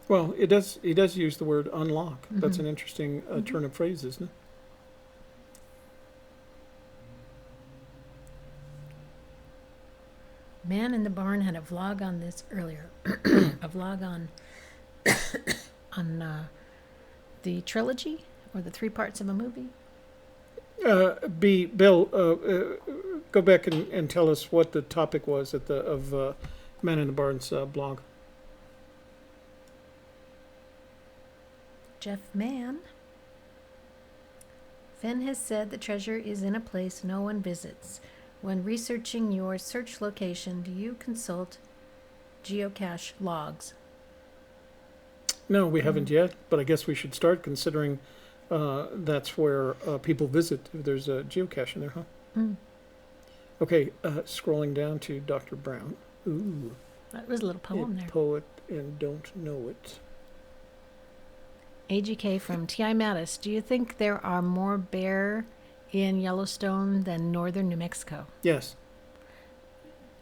Well, it does. He does use the word unlock. That's Mhm. an interesting turn of phrase, isn't it? Man in the Barn had a vlog on this earlier. A vlog on the trilogy or the 3 parts of a movie. Bill, go back and tell us what the topic was of Man in the Barn's blog. Jeff Mann. Fenn has said the treasure is in a place no one visits. When researching your search location, do you consult geocache logs? No, we haven't yet, but I guess we should start considering that's where people visit. There's a geocache in there, huh? Mm. Okay, scrolling down to Dr. Brown. Ooh, That was a little poem there. Poet and don't know it. AGK from TI Mattis. Do you think there are more bear in Yellowstone than northern New Mexico? Yes.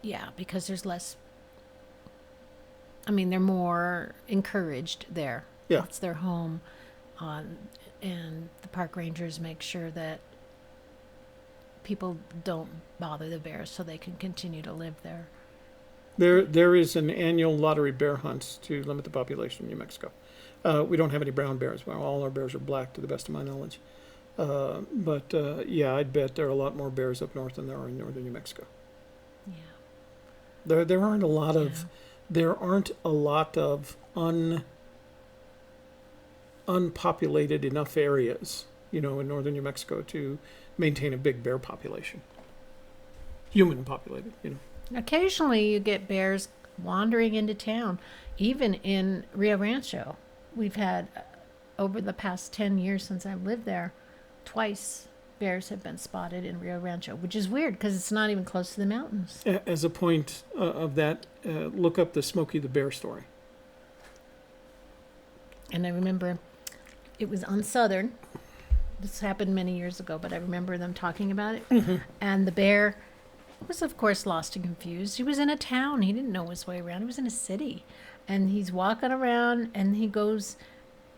Yeah, because there's less. I mean, they're more encouraged there. Yeah. It's their home. And the park rangers make sure that people don't bother the bears so they can continue to live there. There is an annual lottery bear hunt to limit the population in New Mexico. We don't have any brown bears. Well, all our bears are black, to the best of my knowledge. But yeah, I'd bet there are a lot more bears up north than there are in northern New Mexico. Yeah. There aren't a lot of unpopulated enough areas, in northern New Mexico to maintain a big bear population. Human populated. Occasionally you get bears wandering into town, even in Rio Rancho. We've had, over the past 10 years since I've lived there, twice bears have been spotted in Rio Rancho, which is weird because it's not even close to the mountains. As a point of that, look up the Smokey the Bear story. And I remember it was on Southern. This happened many years ago, but I remember them talking about it. Mm-hmm. And the bear was, of course, lost and confused. He was in a town. He didn't know his way around. He was in a city. And he's walking around, and he goes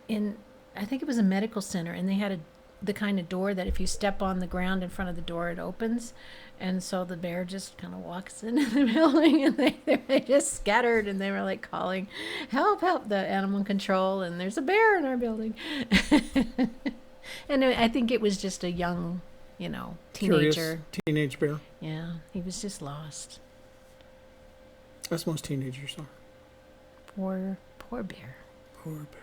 in, I think it was a medical center, and they had the kind of door that if you step on the ground in front of the door, it opens. And so the bear just kind of walks into the building, and they just scattered, and they were like calling, help, help, the animal control, and there's a bear in our building. And I think it was just a young, Curious teenager. teenage bear. Yeah, he was just lost. As most teenagers are. Poor bear. Poor bear.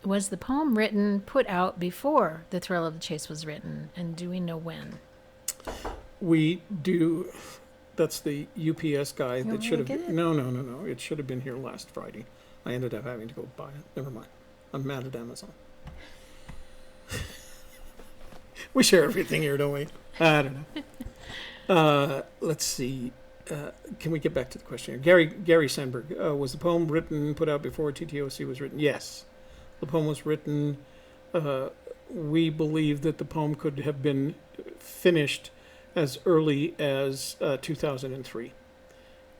Was the poem put out before The Thrill of the Chase was written, and do we know when? We do. That's the UPS guy that want me should to have. get it? No. It should have been here last Friday. I ended up having to go buy it. Never mind. I'm mad at Amazon. We share everything here, don't we? I don't know. Let's see. Can we get back to the question? Gary Sandberg. Was the poem put out before TTOC was written? Yes. The poem was written. We believe that the poem could have been finished as early as 2003,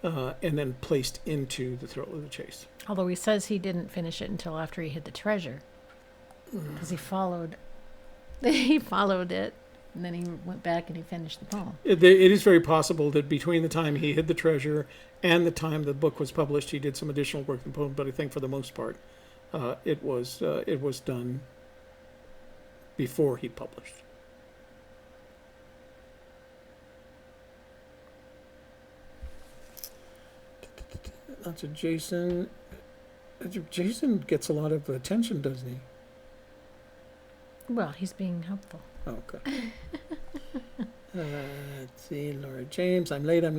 and then placed into The Thrill of the Chase. Although he says he didn't finish it until after he hid the treasure, because he followed it, and then he went back and he finished the poem. It is very possible that between the time he hid the treasure and the time the book was published, he did some additional work in the poem. But I think for the most part, it was done before he published. That's a Jason. Jason gets a lot of attention, doesn't he? Well, he's being helpful. Oh, okay. Let's see, Laura James. I'm late. A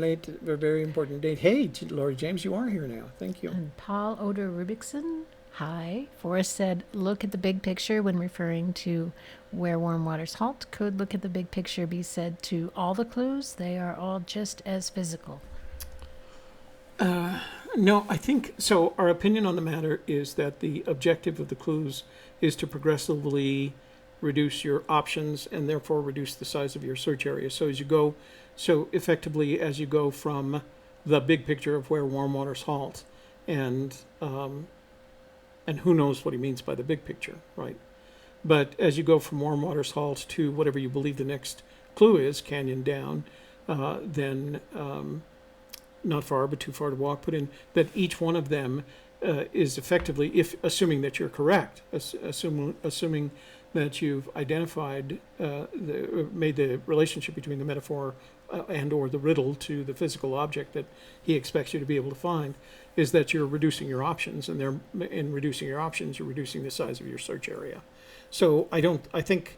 very important date. Hey, Laura James, you are here now. Thank you. And Paul Oder Rubikson. Hi. Forrest said, look at the big picture when referring to where warm waters halt. Could look at the big picture be said to all the clues? They are all just as physical. No, I think so. Our opinion on the matter is that the objective of the clues is to progressively reduce your options and therefore reduce the size of your search area. So effectively as you go from the big picture of where warm waters halt, and who knows what he means by the big picture, right? But as you go from warm waters halt to whatever you believe the next clue is, canyon down, then not far but too far to walk, put in that each one of them is effectively, if assuming that you're correct, assuming that you've identified, made the relationship between the metaphor and or the riddle to the physical object that he expects you to be able to find, is that you're reducing your options, and in reducing your options, you're reducing the size of your search area. So I think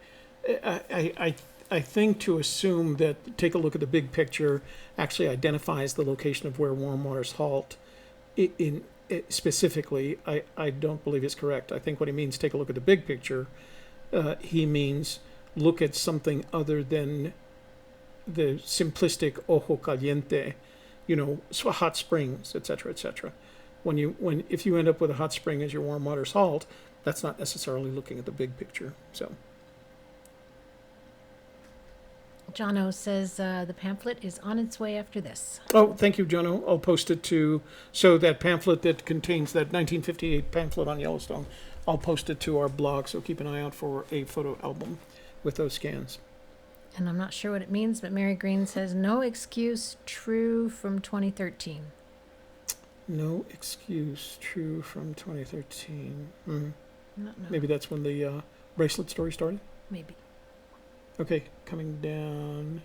to assume that take a look at the big picture actually identifies the location of where warm waters halt specifically, I don't believe is correct. I think what he means, take a look at the big picture, he means look at something other than the simplistic ojo caliente, hot springs, etc., etc. If you end up with a hot spring as your warm waters halt, that's not necessarily looking at the big picture. So. Jono says the pamphlet is on its way after this. Oh, thank you, Jono. I'll post it so that pamphlet that contains that 1958 pamphlet on Yellowstone, I'll post it to our blog, so keep an eye out for a photo album with those scans. And I'm not sure what it means, but Mary Green says, no excuse, true from 2013. No excuse, true from 2013. No. Maybe that's when the bracelet story started? Maybe. Okay, coming down.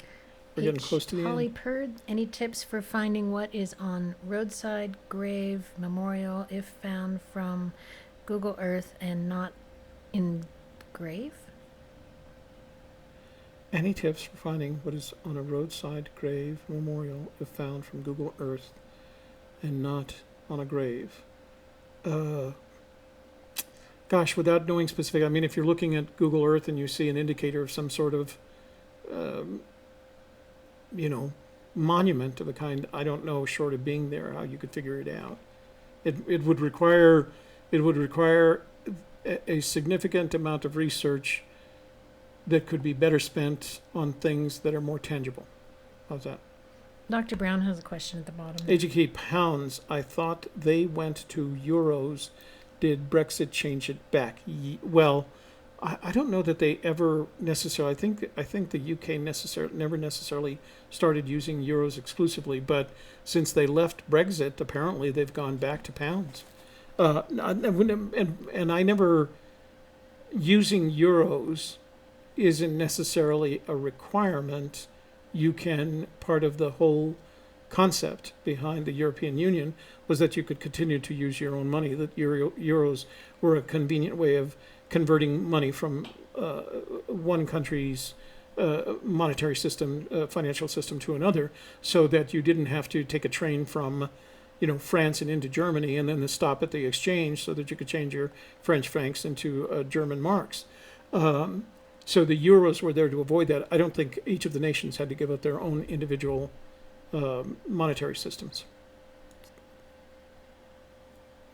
We're getting close to the Holly end. Purd, any tips for finding what is on roadside grave memorial if found from Google Earth and not in grave? Any tips for finding what is on a roadside grave memorial if found from Google Earth and not on a grave? Gosh, without knowing specific, I mean, if you're looking at Google Earth and you see an indicator of some sort of, monument of a kind, I don't know, short of being there, how you could figure it out. It would require a significant amount of research that could be better spent on things that are more tangible. How's that? Dr. Brown has a question at the bottom. AGK pounds, I thought they went to euros. Did Brexit change it back? Well, I don't know that they ever necessarily. I think the UK never necessarily started using euros exclusively, but since they left Brexit, apparently they've gone back to pounds. And I never using euros isn't necessarily a requirement. You can part of the whole concept behind the European Union was that you could continue to use your own money. That euros were a convenient way of converting money from one country's monetary system, financial system to another, so that you didn't have to take a train from, France and into Germany, and then the stop at the exchange, so that you could change your French francs into German marks. So the euros were there to avoid that. I don't think each of the nations had to give up their own individual monetary systems.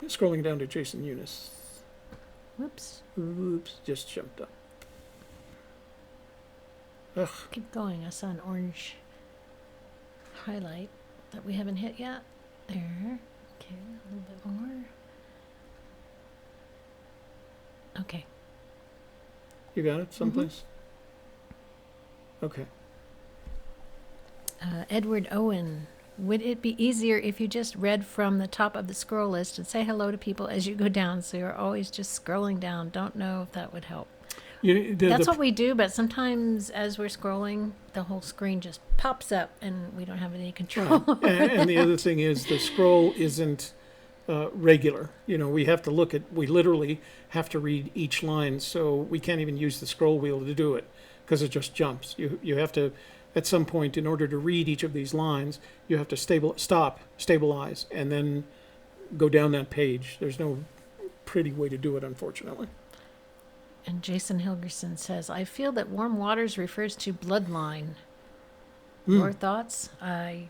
Scrolling down to Jason Eunice. Whoops. Oops, just jumped up. Ugh. Keep going. I saw an orange highlight that we haven't hit yet. There. Okay, a little bit more. Okay. You got it someplace? Okay. Edward Owen. Would it be easier if you just read from the top of the scroll list and say hello to people as you go down, so you're always just scrolling down? Don't know if that would help. That's what we do, but sometimes as we're scrolling, the whole screen just pops up and we don't have any control. And the other thing is the scroll isn't regular. We have to we literally have to read each line, so we can't even use the scroll wheel to do it because it just jumps. You have to, at some point, in order to read each of these lines, you have to stabilize, and then go down that page. There's no pretty way to do it, unfortunately. And Jason Hilgerson says, I feel that warm waters refers to bloodline. Your thoughts? I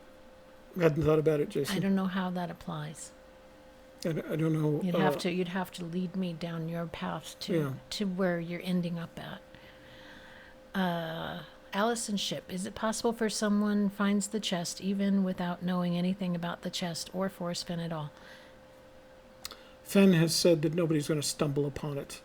hadn't thought about it, Jason. I don't know how that applies. I don't know. You'd have to lead me down your path to where you're ending up at. Allison Ship, is it possible for someone finds the chest even without knowing anything about the chest or Forrest Fenn at all? Fenn has said that nobody's going to stumble upon it.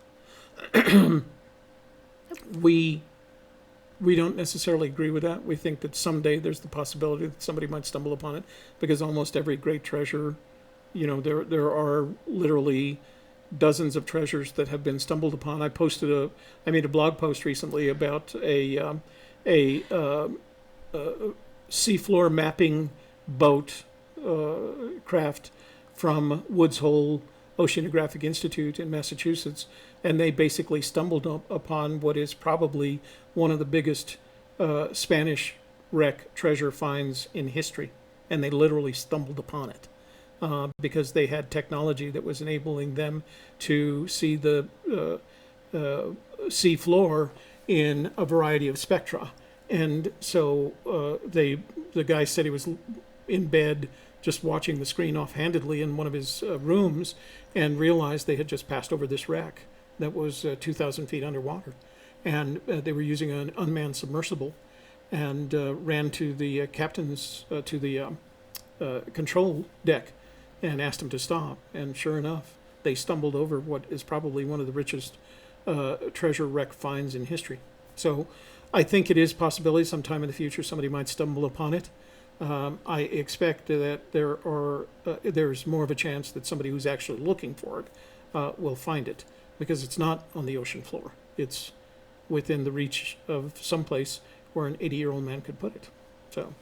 We don't necessarily agree with that. We think that someday there's the possibility that somebody might stumble upon it, because almost every great treasure, there are literally dozens of treasures that have been stumbled upon. I made a blog post recently about a seafloor mapping boat craft from Woods Hole Oceanographic Institute in Massachusetts, and they basically stumbled upon what is probably one of the biggest Spanish wreck treasure finds in history, and they literally stumbled upon it because they had technology that was enabling them to see the sea floor in a variety of spectra. And so the guy said he was in bed just watching the screen offhandedly in one of his rooms and realized they had just passed over this wreck that was 2,000 feet underwater. And they were using an unmanned submersible, and ran to the captain's, to the control deck and asked him to stop. And sure enough, they stumbled over what is probably one of the richest treasure wreck finds in history. So I think it is a possibility sometime in the future somebody might stumble upon it. I expect that there's more of a chance that somebody who's actually looking for it will find it, because it's not on the ocean floor. It's within the reach of some place where an 80-year-old man could put it. So.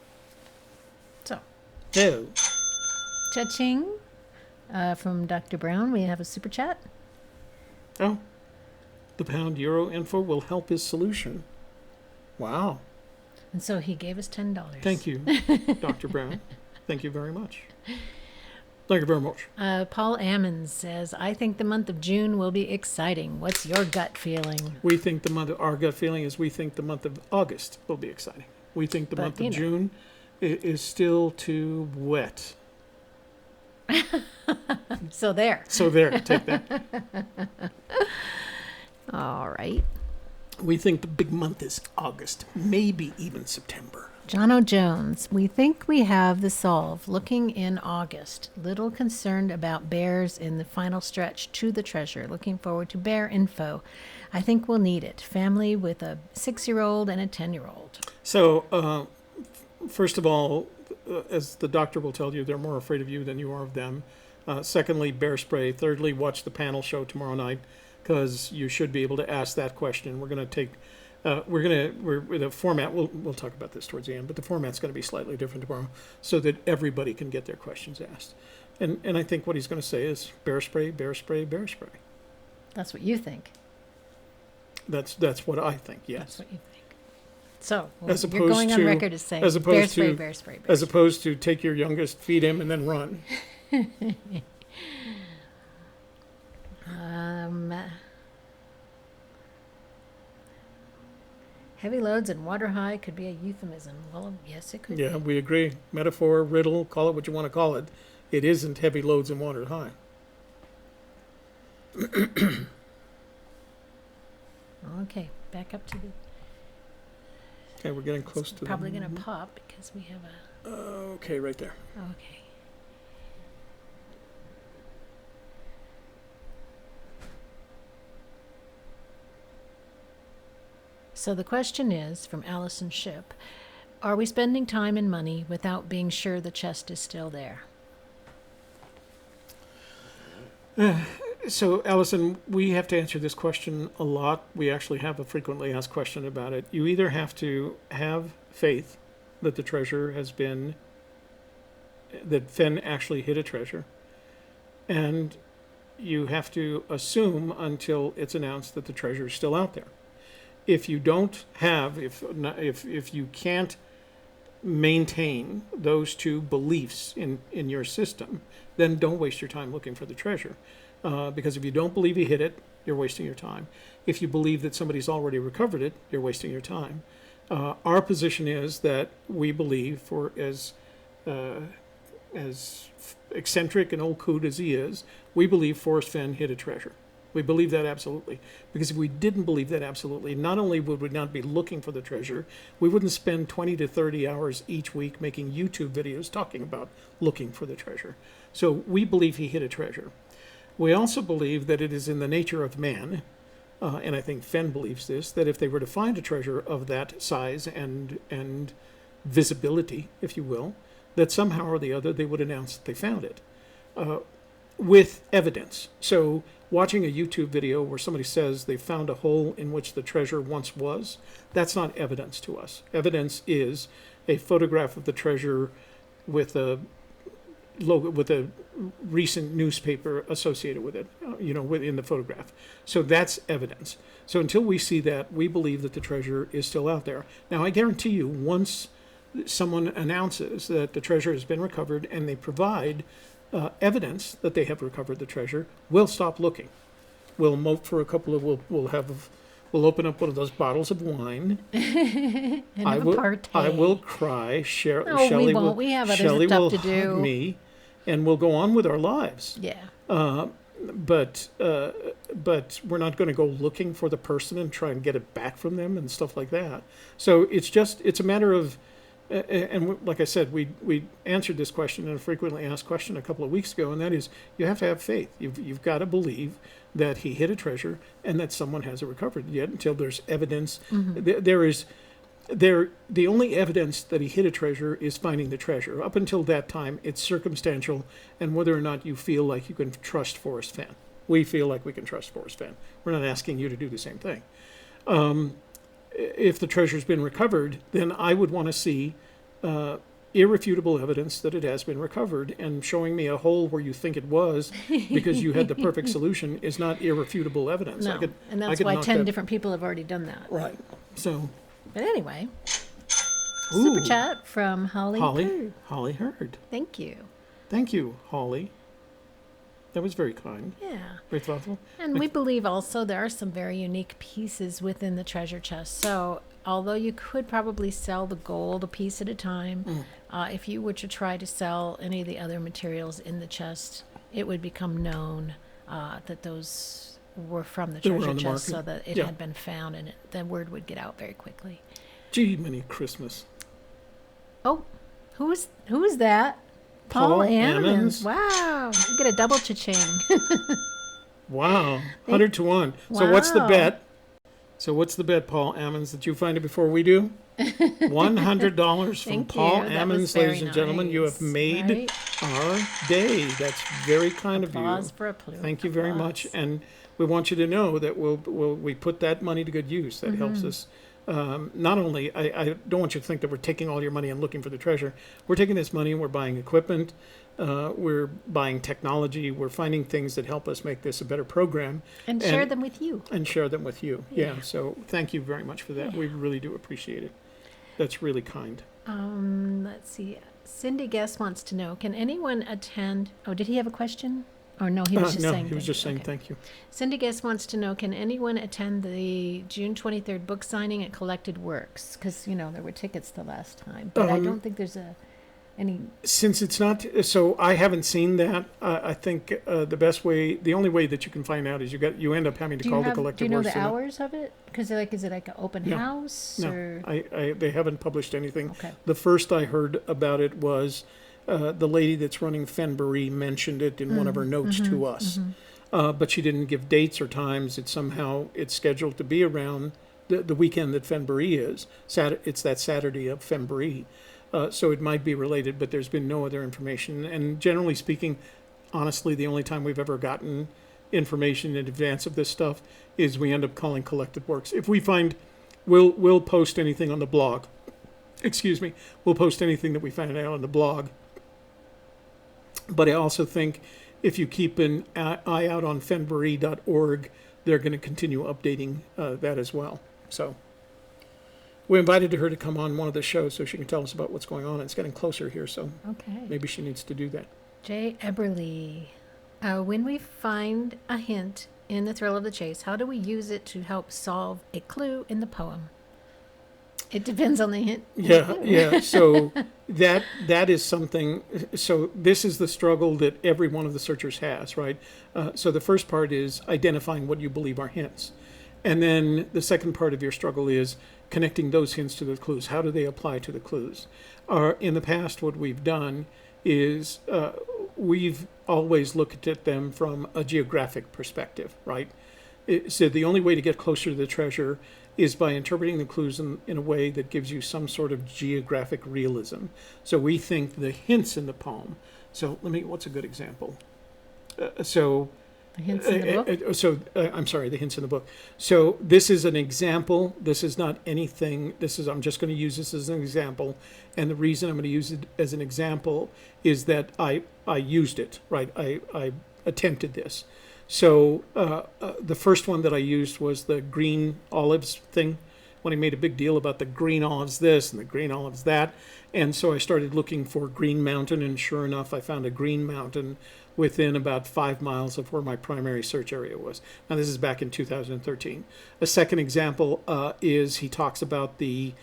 Cha-ching. From Dr. Brown, we have a super chat. Oh. The pound euro info will help his solution. Wow. And so he gave us $10. Thank you, Dr. Brown. Thank you very much. Thank you very much. Paul Ammons says, I think the month of June will be exciting. What's your gut feeling? Our gut feeling is we think the month of August will be exciting. We think the month of June is still too wet. So there. Take that. All right. We think the big month is August, maybe even September. John O. Jones, we think we have the solve. Looking in August. Little concerned about bears in the final stretch to the treasure. Looking forward to bear info. I think we'll need it. Family with a 6-year-old and a 10-year-old. So, first of all, as the doctor will tell you, they're more afraid of you than you are of them. Secondly, bear spray. Thirdly, watch the panel show tomorrow night, because you should be able to ask that question. We're going to take, the format, we'll talk about this towards the end, but the format's going to be slightly different tomorrow so that everybody can get their questions asked. And I think what he's going to say is bear spray, bear spray, bear spray. That's what you think. That's what I think, yes. That's what you think. So, As you're going opposed on to- record as saying as bear opposed spray, to- bear spray, bear As spray. opposed to take your youngest, feed him, and then run. Heavy loads and water high could be a euphemism. Well, yes, it could Yeah, be. we agree. Metaphor, riddle, call it what you want to call it. It isn't heavy loads and water high. Okay, back up to the... Okay, we're getting close It's to probably going to pop because we have a... Okay, right there. Okay. So the question is, from Allison Ship, are we spending time and money without being sure the chest is still there? So, Allison, we have to answer this question a lot. We actually have a frequently asked question about it. You either have to have faith that the treasure has been, that Fenn actually hid a treasure, and you have to assume until it's announced that the treasure is still out there. If you don't have, if you can't maintain those two beliefs in your system, then don't waste your time looking for the treasure. Because if you don't believe he hid it, you're wasting your time. If you believe that somebody's already recovered it, you're wasting your time. Our position is that we believe, for as eccentric and old coot as he is, we believe Forrest Fenn hid a treasure. We believe that absolutely. Because if we didn't believe that absolutely, not only would we not be looking for the treasure, we wouldn't spend 20 to 30 hours each week making YouTube videos talking about looking for the treasure. So we believe he hid a treasure. We also believe that it is in the nature of man, and I think Fenn believes this, that if they were to find a treasure of that size and visibility, if you will, that somehow or the other they would announce that they found it with evidence. So watching a YouTube video where somebody says they found a hole in which the treasure once was, that's not evidence to us. Evidence is a photograph of the treasure with a logo, with a recent newspaper associated with it, within the photograph. So that's evidence. So until we see that, we believe that the treasure is still out there. Now, I guarantee you, once someone announces that the treasure has been recovered and they provide evidence that they have recovered the treasure, we'll stop looking. We'll mope for a couple of, we'll open up one of those bottles of wine. And have a partay. I will cry. No, Shelley we won't. will, We have other Shelley stuff will to hug do. me, and we'll go on with our lives. Yeah. But we're not going to go looking for the person and try and get it back from them and stuff like that. So it's a matter of, and like I said, we answered this question in a frequently asked question a couple of weeks ago, and that is, you have to have faith. You've got to believe that he hid a treasure and that someone hasn't recovered yet until there's evidence. The only evidence that he hid a treasure is finding the treasure. Up until that time, it's circumstantial, and whether or not you feel like you can trust Forrest Fenn. We feel like we can trust Forrest Fenn. We're not asking you to do the same thing. If the treasure's been recovered, then I would want to see irrefutable evidence that it has been recovered, and showing me a hole where you think it was because you had the perfect solution is not irrefutable evidence. No, and I that's could why knock 10 that- different people have already done that. Right. So, But anyway, ooh, super chat from Holly. Bird. Holly Hurd. Thank you. Thank you, Holly. That was very kind. Yeah. Very thoughtful. And we believe also there are some very unique pieces within the treasure chest. So although you could probably sell the gold a piece at a time, if you were to try to sell any of the other materials in the chest, it would become known that those were from the That were treasure on the chest, so market. that it Yeah. had been found, and the word would get out very quickly. Gee, many Christmas. Oh, who's that? Paul Ammons. Ammons. Wow, you get a double cha-ching. Wow, 100 to 1. So what's the bet? So what's the bet, Paul Ammons, that you find it before we do? $100 from Thank Paul you. That was Ammons, very ladies and gentlemen. You have nice, made right? our day. That's very kind Applause of for you. applause. Thank you very much. And we want you to know that we put that money to good use. That helps us. Not only, I don't want you to think that we're taking all your money and looking for the treasure. We're taking this money and we're buying equipment. We're buying technology. We're finding things that help us make this a better program. And share them with you. And share them with you. Yeah. Yeah. So thank you very much for that. Yeah. We really do appreciate it. That's really kind. Let's see. Cindy Guest wants to know, can anyone attend? Oh, did he have a question? Or no, he was just saying. He was thank just you. saying Okay. thank you. Cindy Guest wants to know, can anyone attend the June 23rd book signing at Collected Works? Because, there were tickets the last time. But I don't think there's any... Since it's not, so I haven't seen that. I think the only way that you can find out is you end up having to call the do Collected you know Works. the hours of it? Because is it like an open No. house? No, Or? they haven't published anything. Okay. The first I heard about it was the lady that's running Fenbury mentioned it in one of her notes to us. But she didn't give dates or times. It's scheduled to be around the weekend that Fenbury is. It's that Saturday of Fenbury. So it might be related, but there's been no other information. And generally speaking, honestly, the only time we've ever gotten information in advance of this stuff is we end up calling Collected Works. If we find, we'll post anything on the blog. Excuse me. We'll post anything that we find out on the blog. But I also think if you keep an eye out on fenbury.org, they're going to continue updating that as well. So we invited her to come on one of the shows so she can tell us about what's going on. It's getting closer here, so Okay. maybe she needs to do that. Jay Eberly. When we find a hint in The Thrill of the Chase, how do we use it to help solve a clue in the poem? It depends on the hint. Yeah. So that is something. So this is the struggle that every one of the searchers has, right? So the first part is identifying what you believe are hints. And then the second part of your struggle is connecting those hints to the clues. How do they apply to the clues? In the past, what we've done is we've always looked at them from a geographic perspective, right? So the only way to get closer to the treasure is by interpreting the clues in a way that gives you some sort of geographic realism. So we think the hints in the poem. So what's a good example? The hints in the book? I'm sorry, the hints in the book. So this is an example. This is not anything. I'm just going to use this as an example. And the reason I'm going to use it as an example is that I used it, right? I attempted this. So the first one that I used was the green olives thing, when he made a big deal about the green olives this and the green olives that. And so I started looking for Green Mountain, and sure enough, I found a green mountain within about 5 miles of where my primary search area was. Now, this is back in 2013. A second example is he talks about the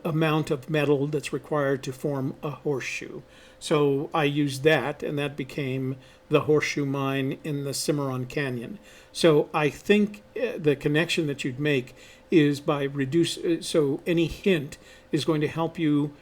amount of metal that's required to form a horseshoe. So I used that, and that became the horseshoe mine in the Cimarron Canyon. So I think the connection that you'd make is by so any hint is going to help you.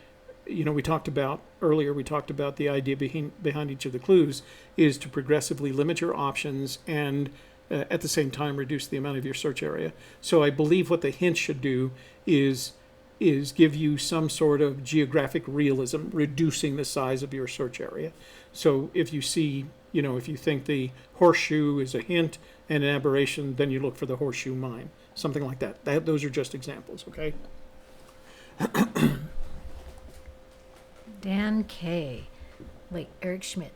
We talked about the idea behind each of the clues is to progressively limit your options and at the same time reduce the amount of your search area. So I believe what the hint should do is give you some sort of geographic realism, reducing the size of your search area. So if you see, if you think the horseshoe is a hint and an aberration, then you look for the horseshoe mine, something like that. Those are just examples, okay? Dan K. Wait, Eric Schmidt.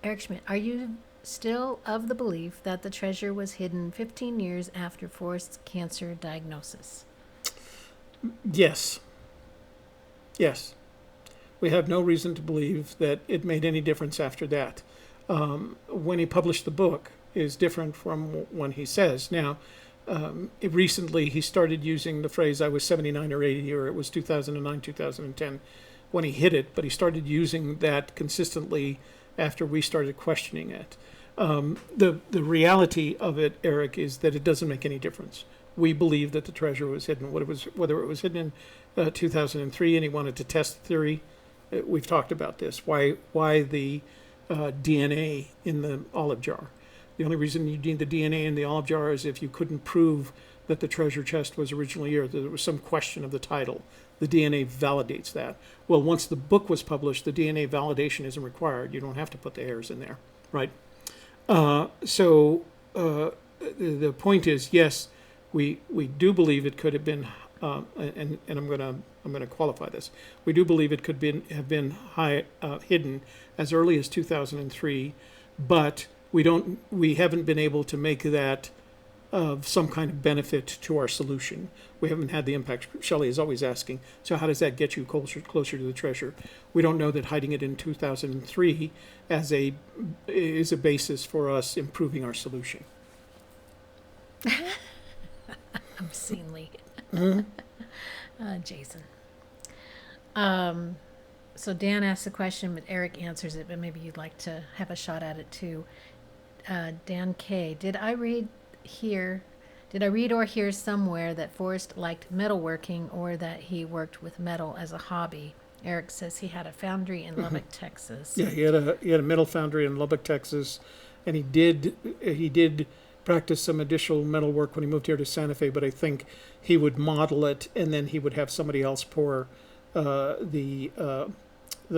Eric Schmidt, are you still of the belief that the treasure was hidden 15 years after Forrest's cancer diagnosis? Yes. We have no reason to believe that it made any difference after that. When he published the book is different from when he says. Now, recently he started using the phrase, I was 79 or 80, or it was 2009, 2010, when he hit it, but he started using that consistently after we started questioning it. The reality of it, Eric, is that it doesn't make any difference. We believe that the treasure was hidden. Whether it was hidden in 2003, and he wanted to test the theory. We've talked about this. Why the DNA in the olive jar? The only reason you need the DNA in the olive jar is if you couldn't prove that the treasure chest was originally here, that there was some question of the title. The DNA validates that. Well, once the book was published, the DNA validation isn't required. You don't have to put the hairs in there, right? The point is, yes, we do believe it could have been, and I'm gonna qualify this. We do believe it could have been hidden as early as 2003, but we haven't been able to make that of some kind of benefit to our solution. We haven't had the impact. Shelley is always asking, so how does that get you closer to the treasure? We don't know that hiding it in 2003 is a basis for us improving our solution. Obscenely. Jason. So Dan asks the question, but Eric answers it, but maybe you'd like to have a shot at it too. Dan K. Did I read or hear somewhere that Forrest liked metalworking or that he worked with metal as a hobby? Eric says he had a foundry in Lubbock, Texas. Yeah, he had a metal foundry in Lubbock, Texas, and he did practice some additional metal work when he moved here to Santa Fe. But I think he would model it, and then he would have somebody else pour the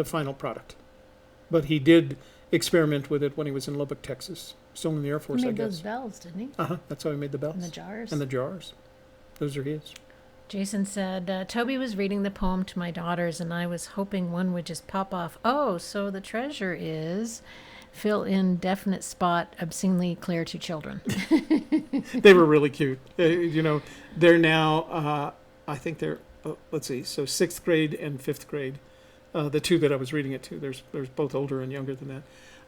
final product. But he did experiment with it when he was in Lubbock, Texas. Still in the Air Force, He I made guess. those bells, didn't he? That's how he made the bells. And the jars. And the jars. Those are his. Jason said, Toby was reading the poem to my daughters, and I was hoping one would just pop off. Oh, so the treasure is fill in definite spot obscenely clear to children. They were really cute. They're now, I think they're, let's see, so 6th grade and 5th grade. The two that I was reading it to, there's both older and younger than that.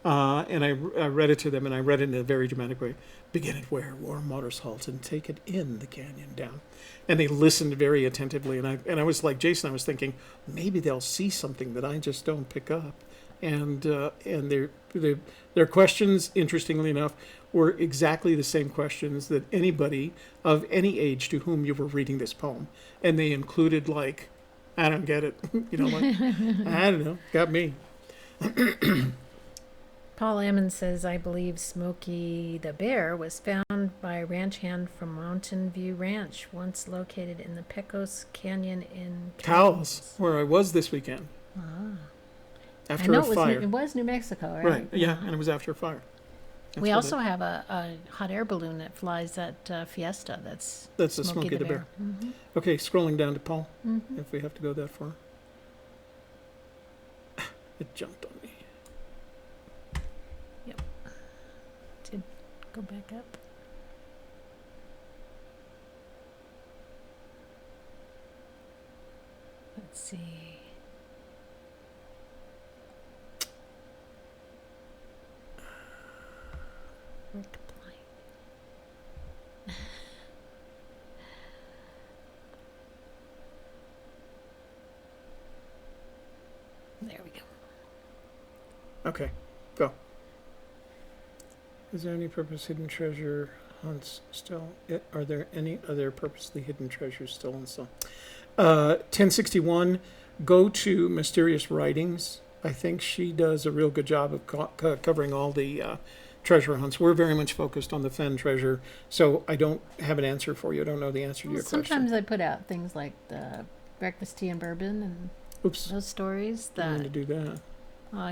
And I read it to them, and I read it in a very dramatic way. Begin it where warm waters halt and take it in the canyon down. And they listened very attentively, and I was like Jason. I was thinking maybe they'll see something that I just don't pick up. And their questions, interestingly enough, were exactly the same questions that anybody of any age to whom you were reading this poem, and they included like, I don't get it, I don't know, got me. Paul Ammon says, I believe Smokey the Bear was found by a ranch hand from Mountain View Ranch, once located in the Pecos Canyon in Taos, where I was this weekend. After a fire. It was New Mexico, right? Right, yeah, and it was after a fire. We also have a hot air balloon that flies at Fiesta. That's the Smokey the Bear. Mm-hmm. Okay, scrolling down to Paul, Mm-hmm. if we have to go that far. It jumped on me. Did go back up. Let's see. Rick Blight. There we go. Okay, go. Is there any purpose hidden treasure hunts still? Are there any other purposely hidden treasures still in some? 1061, go to Mysterious Writings. I think she does a real good job of covering all the treasure hunts. We're very much focused on the Fenn treasure, so I don't have an answer for you. I don't know the answer to your question. Sometimes I put out things like the breakfast tea and bourbon and those stories I that need to do that.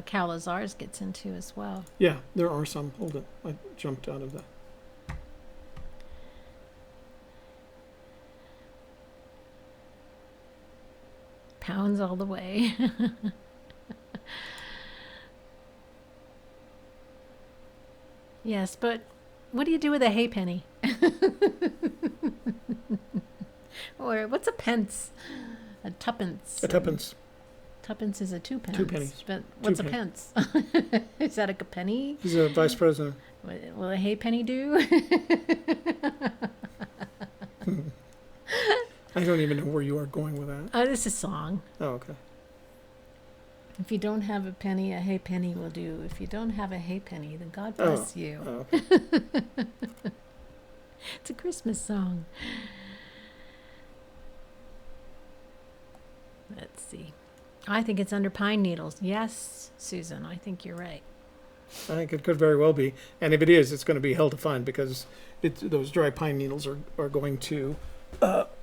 Cal Lazars gets into as well. Yeah, there are some. Hold it. I jumped out of that. Pounds all the way. Yes, but what do you do with a halfpenny? Or what's a pence? A tuppence. A tuppence. Tuppence is a 2 pence. 2 pennies. But what's 2 a pence? Is that a penny? He's a vice president. Will a halfpenny do? I don't even know where you are going with that. This is a song. Oh, okay. If you don't have a penny, a hay penny will do. If you don't have a hay penny, then God bless you. Oh, okay. It's a Christmas song. Let's see. I think it's under pine needles. Yes, Susan, I think you're right. I think it could very well be. And if it is, it's going to be hell to find because those dry pine needles are going to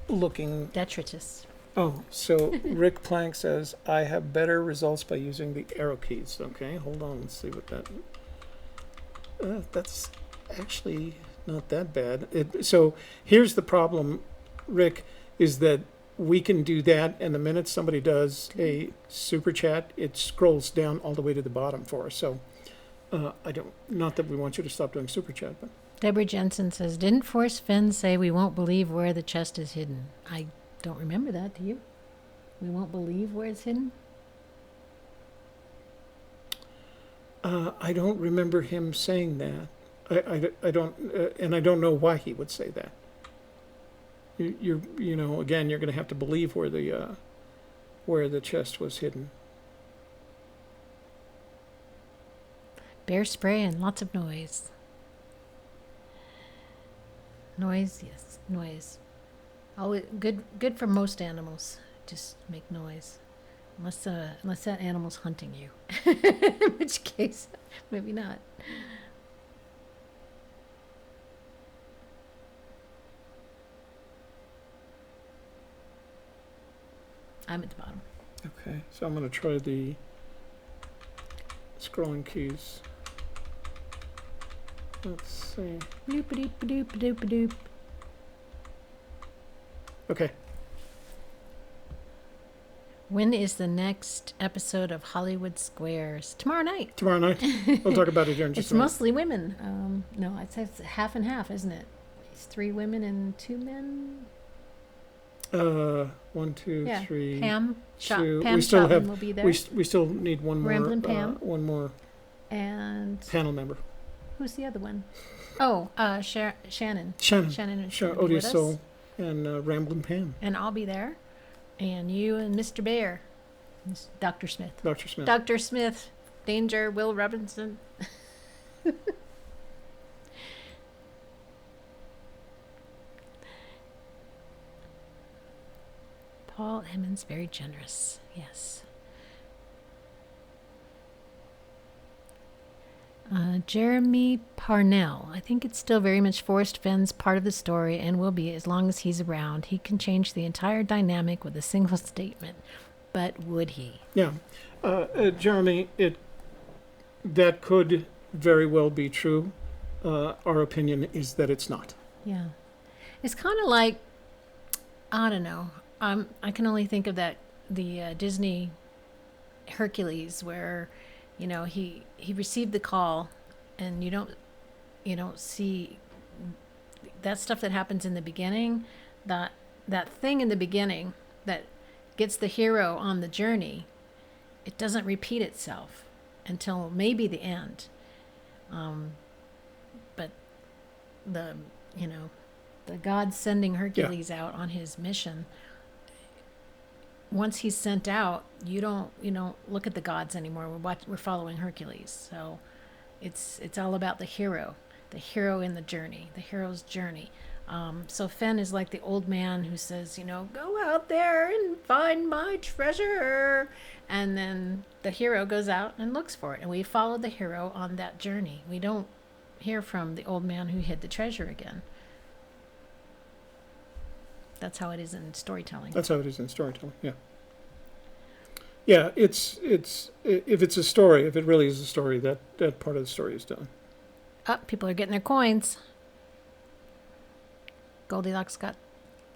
looking. Detritus. Oh, so Rick Plank says, I have better results by using the arrow keys. Okay, hold on. Let's see what that. That's actually not that bad. So here's the problem, Rick, is that we can do that, and the minute somebody does a super chat, it scrolls down all the way to the bottom for us. So not that we want you to stop doing super chat, but. Deborah Jensen says, didn't Forrest Fenn say we won't believe where the chest is hidden? I don't remember that, do you? We won't believe where it's hidden? I don't remember him saying that. I don't, and I don't know why he would say that. You know, again, you're going to have to believe where the chest was hidden. Bear spray and lots of noise. Noise, yes, noise. Always good for most animals. Just make noise, unless that animal's hunting you, in which case, maybe not. I'm at the bottom. Okay, so I'm going to try the scrolling keys. Let's see. Doop-a-doop-a-doop-a-doop-a-doop. Okay. When is the next episode of Hollywood Squares? Tomorrow night. Tomorrow night. We'll talk about it here in just It's a minute. mostly women. No, I'd say it's half and half, isn't it? It's 3 women and 2 men. 1, 2, Yeah. 3. Pam, two. Pam We still Chapman have- will be there. We still need one more. Ramblin' Pam. One more And panel member. who's the other one? Oh, Shannon. Shannon. Shannon is Sure. going to be with Odious us. Soul and Ramblin' Pam. And I'll be there. And you and Mr. Bear. Dr. Smith. Dr. Smith. Dr. Smith. Danger. Will Robinson. Paul Emmons, very generous. Yes. Jeremy Parnell. I think it's still very much Forrest Fenn's part of the story and will be as long as he's around. He can change the entire dynamic with a single statement. But would he? Yeah. Jeremy, that could very well be true. Our opinion is that it's not. Yeah. It's kind of like, I don't know. I can only think of the Disney Hercules where, you know, he received the call, and you don't see that stuff that happens in the beginning, that thing in the beginning that gets the hero on the journey. It doesn't repeat itself until maybe the end. But the God sending Hercules out on his mission. Once he's sent out, you don't look at the gods anymore. We're following Hercules. So it's all about the hero in the journey, the hero's journey. So Fenn is like the old man who says, go out there and find my treasure. And then the hero goes out and looks for it. And we follow the hero on that journey. We don't hear from the old man who hid the treasure again. That's how it is in storytelling. That's how it is in storytelling. Yeah. Yeah. It's if it's a story, if it really is a story, that part of the story is done. People are getting their coins. Goldilocks got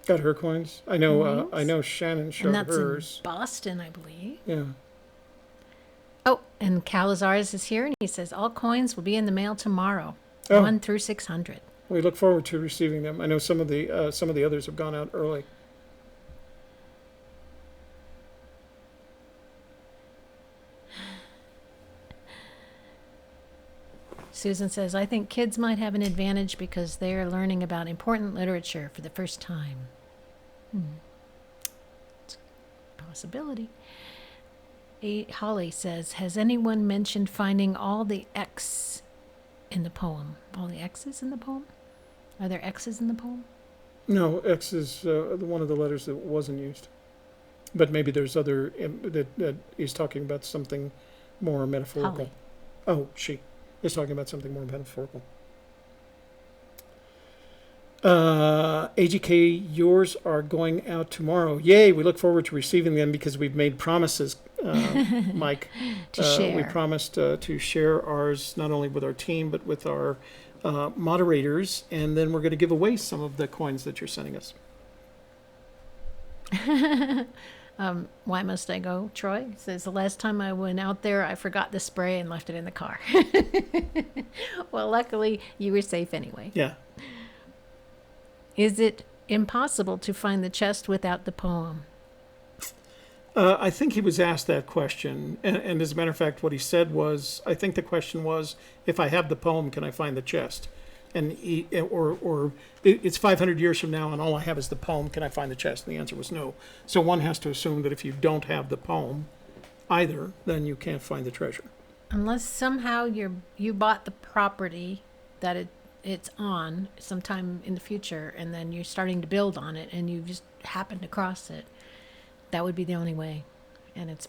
her coins. I know. coins. I know. Shannon showed and that's hers. in Boston, I believe. Yeah. Oh, and Calazares is here, and he says all coins will be in the mail tomorrow, Oh. 1 through 600. We look forward to receiving them. I know some of the others have gone out early. Susan says, I think kids might have an advantage because they are learning about important literature for the first time. It's a possibility. Holly says, has anyone mentioned finding all the X in the poem? All the X's in the poem? Are there X's in the poem? No, X is one of the letters that wasn't used. But maybe there's other, that he's talking about something more metaphorical. Holly. Oh, she is talking about something more metaphorical. AGK, yours are going out tomorrow. Yay, we look forward to receiving them because we've made promises, Mike. To share. We promised to share ours not only with our team but with our moderators, and then we're going to give away some of the coins that you're sending us. Why must I go? Troy says, the last time I went out there, I forgot the spray and left it in the car. Well, luckily, you were safe anyway. Yeah. Is it impossible to find the chest without the poem? I think he was asked that question, and as a matter of fact, what he said was, I think the question was, if I have the poem, can I find the chest? And it's 500 years from now, and all I have is the poem. Can I find the chest? And the answer was no. So one has to assume that if you don't have the poem either, then you can't find the treasure. Unless somehow you bought the property that it's on sometime in the future, and then you're starting to build on it, and you just happen to cross it. That would be the only way, and it's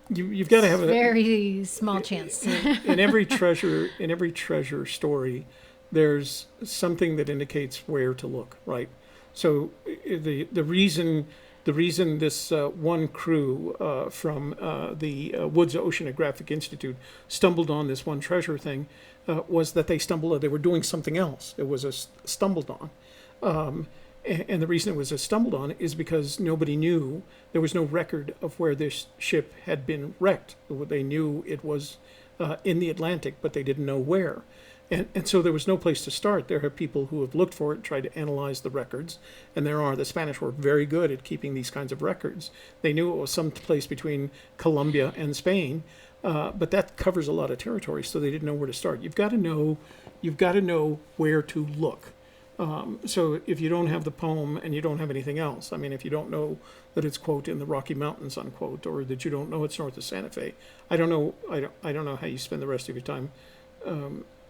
You've got to have a very small chance. in every treasure story. There's something that indicates where to look, right? So the reason this one crew from the Woods Oceanographic Institute stumbled on this one treasure thing was that they were doing something else. It was a stumbled on. And the reason it was a stumbled on is because nobody knew, there was no record of where this ship had been wrecked. They knew it was in the Atlantic, but they didn't know where. And so there was no place to start. There are people who have looked for it, tried to analyze the records, and the Spanish were very good at keeping these kinds of records. They knew it was some place between Colombia and Spain, but that covers a lot of territory, so they didn't know where to start. You've got to know where to look. So if you don't have the poem and you don't have anything else, I mean, if you don't know that it's, quote, in the Rocky Mountains, unquote, or that you don't know it's north of Santa Fe, I don't know how you spend the rest of your time,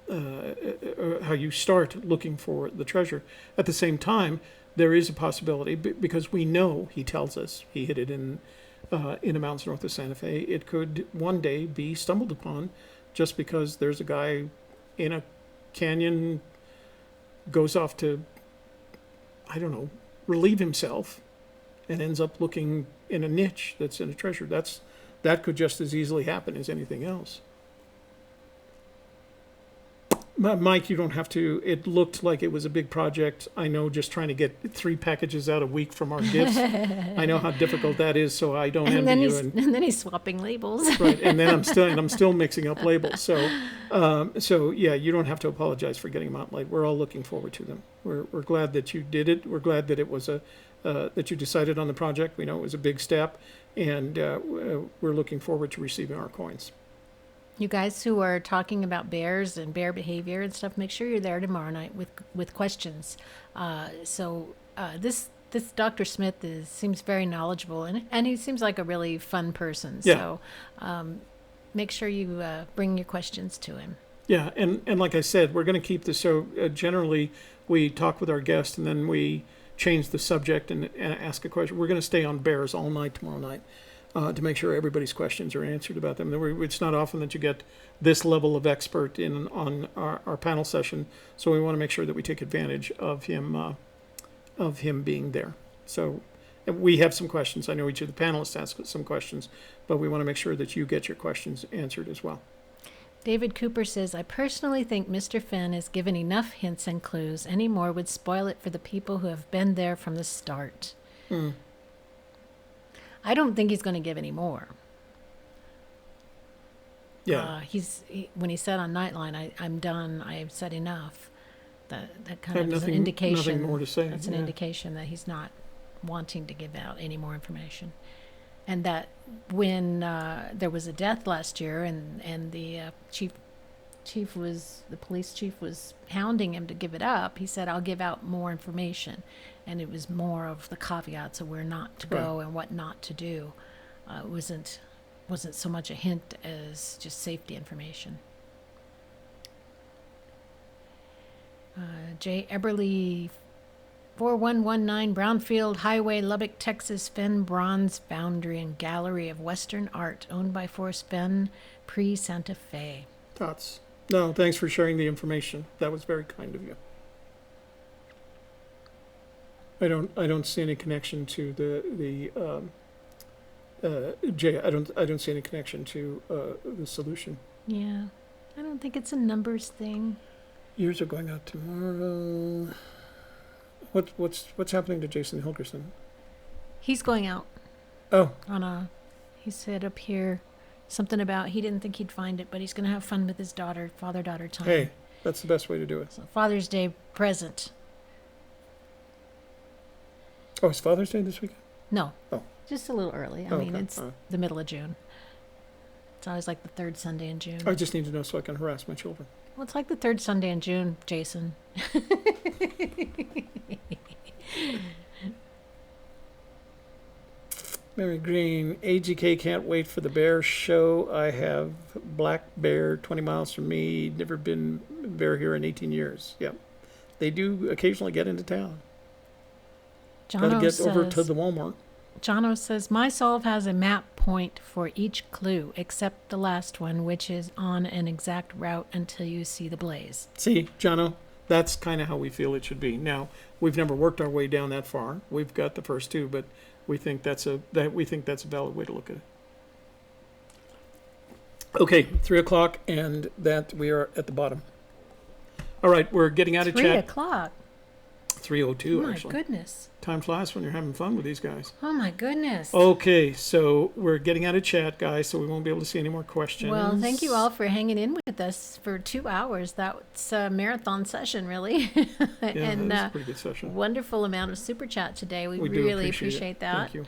how you start looking for the treasure. At the same time, there is a possibility, because we know, he tells us, he hid it in the mountains north of Santa Fe. It could one day be stumbled upon just because there's a guy in a canyon, goes off to, I don't know, relieve himself, and ends up looking in a niche that's in a treasure. That could just as easily happen as anything else. Mike, you don't have to. It looked like it was a big project. I know, just trying to get 3 packages out a week from our gifts. I know how difficult that is, so I don't envy you. And then he's swapping labels. Right, and then I'm still mixing up labels. So yeah, you don't have to apologize for getting them out late. We're all looking forward to them. We're glad that you did it. We're glad that it was that you decided on the project. We know it was a big step, and we're looking forward to receiving our coins. You guys who are talking about bears and bear behavior and stuff, make sure you're there tomorrow night with questions. This Dr. Smith seems very knowledgeable, and he seems like a really fun person. Yeah. So make sure you bring your questions to him. Yeah, and like I said, we're going to keep this. So generally, we talk with our guest, and then we change the subject and ask a question. We're going to stay on bears all night tomorrow night. To make sure everybody's questions are answered about them. It's not often that you get this level of expert on our panel session, so we want to make sure that we take advantage of him being there. So we have some questions. I know each of the panelists asked some questions, but we want to make sure that you get your questions answered as well. David Cooper says, I personally think Mr. Fenn has given enough hints and clues. Any more would spoil it for the people who have been there from the start. I don't think he's going to give any more. Yeah. When he said on Nightline, I'm done, I've said enough. That kind of is an nothing indication. more to say. That's an indication that he's not wanting to give out any more information. And that when there was a death last year, and the police chief was hounding him to give it up, he said, I'll give out more information. And it was more of the caveats of where not to go and what not to do. It wasn't wasn't so much a hint as just safety information. J. Eberly 4119 Brownfield Highway, Lubbock, Texas. Fenn Bronze Foundry and Gallery of Western Art, owned by Forrest Fenn, pre-Santa Fe. No, thanks for sharing the information. That was very kind of you. I don't see any connection to Jay. I don't see any connection to the solution. Yeah, I don't think it's a numbers thing. Yours are going out tomorrow. What's happening to Jason Hilgerson? He's going out. Oh, He said up here something about he didn't think he'd find it, but he's going to have fun with his daughter, father-daughter time. hey, that's the best way to do it. So Father's Day present. Oh, it's Father's Day this weekend? No. Oh. Just a little early. I mean, it's the middle of June. It's always like the third Sunday in June. I just need to know so I can harass my children. Well, it's like the third Sunday in June, Jason. Mary Green, AGK can't wait for the bear show. I have black bear 20 miles from me. Never been bear here in 18 years. Yep. They do occasionally get into town. Gotta get over to the Walmart. Jono says, my solve has a map point for each clue, except the last one, which is on an exact route until you see the blaze. See, Jono, that's kind of how we feel it should be. Now, we've never worked our way down that far. We've got the first two, but we think that's a valid way to look at it. Okay, 3:00, and that we are at the bottom. All right, we're getting out of chat. 3:00. 3:02, Oh, actually. my goodness. Time flies when you're having fun with these guys. Oh, my goodness. Okay, so we're getting out of chat, guys, so we won't be able to see any more questions. Well, thank you all for hanging in with us for 2 hours. That's a marathon session, really. And that was a pretty good session. Wonderful amount of super chat today. We do really appreciate that. Thank you.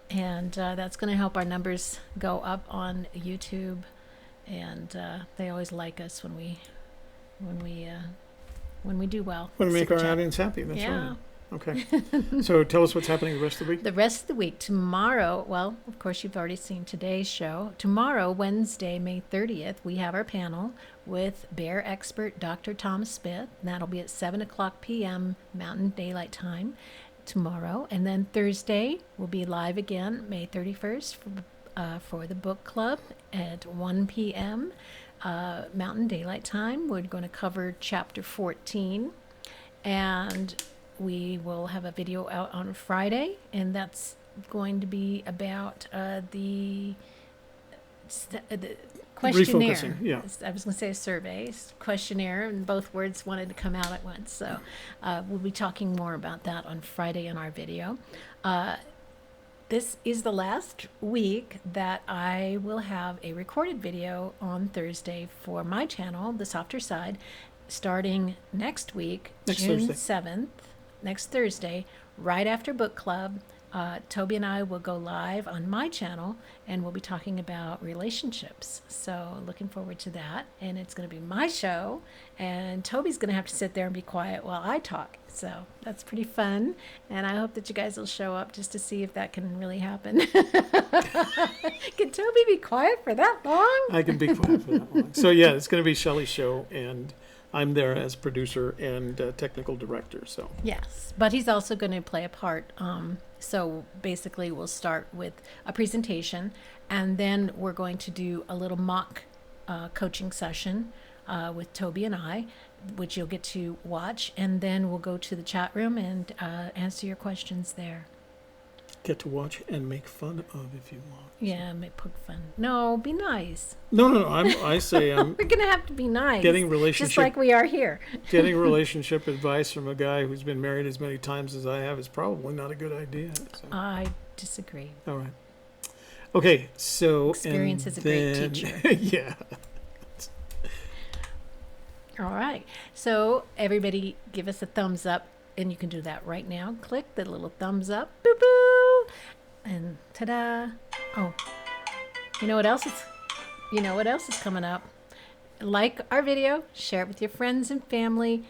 And that's going to help our numbers go up on YouTube. And they always like us when we do well. Want to make Super our chat. audience happy, that's Yeah. right. Okay. So tell us what's happening the rest of the week. The rest of the week, tomorrow, well, of course, you've already seen today's show. Tomorrow, Wednesday, May 30th, we have our panel with bear expert Dr. Thomas Smith. And that'll be at 7:00 p.m. Mountain Daylight Time tomorrow. And then Thursday, we'll be live again, May 31st, for the book club at 1 p.m. Mountain Daylight Time. We're going to cover chapter 14. And we will have a video out on Friday, and that's going to be about the questionnaire. Refocusing, yeah. I was going to say a survey, questionnaire, and both words wanted to come out at once. So we'll be talking more about that on Friday in our video. This is the last week that I will have a recorded video on Thursday for my channel, The Softer Side, starting next week, June 7th. Next Thursday, right after book club. Toby and I will go live on my channel, and we'll be talking about relationships. So looking forward to that. And it's going to be my show, and Toby's going to have to sit there and be quiet while I talk. So that's pretty fun. And I hope that you guys will show up just to see if that can really happen. Can Toby be quiet for that long? I can be quiet for that long. So yeah, it's going to be Shelley's show, and I'm there as producer and technical director. So yes, but he's also going to play a part. So basically, we'll start with a presentation, and then we're going to do a little mock coaching session with Toby and I, which you'll get to watch, and then we'll go to the chat room and answer your questions there. Get to watch and make fun of if you want. Yeah, make poke fun. No, be nice. No. I say I'm We're gonna have to be nice. getting relationship, just like we are here. getting relationship advice from a guy who's been married as many times as I have is probably not a good idea. So. I disagree. All right. Okay, so Experience is a great teacher. Yeah. All right. So everybody give us a thumbs up, and you can do that right now. Click the little thumbs up. Boo boo. And ta-da. Oh. You know what else is coming up? Like our video, share it with your friends and family,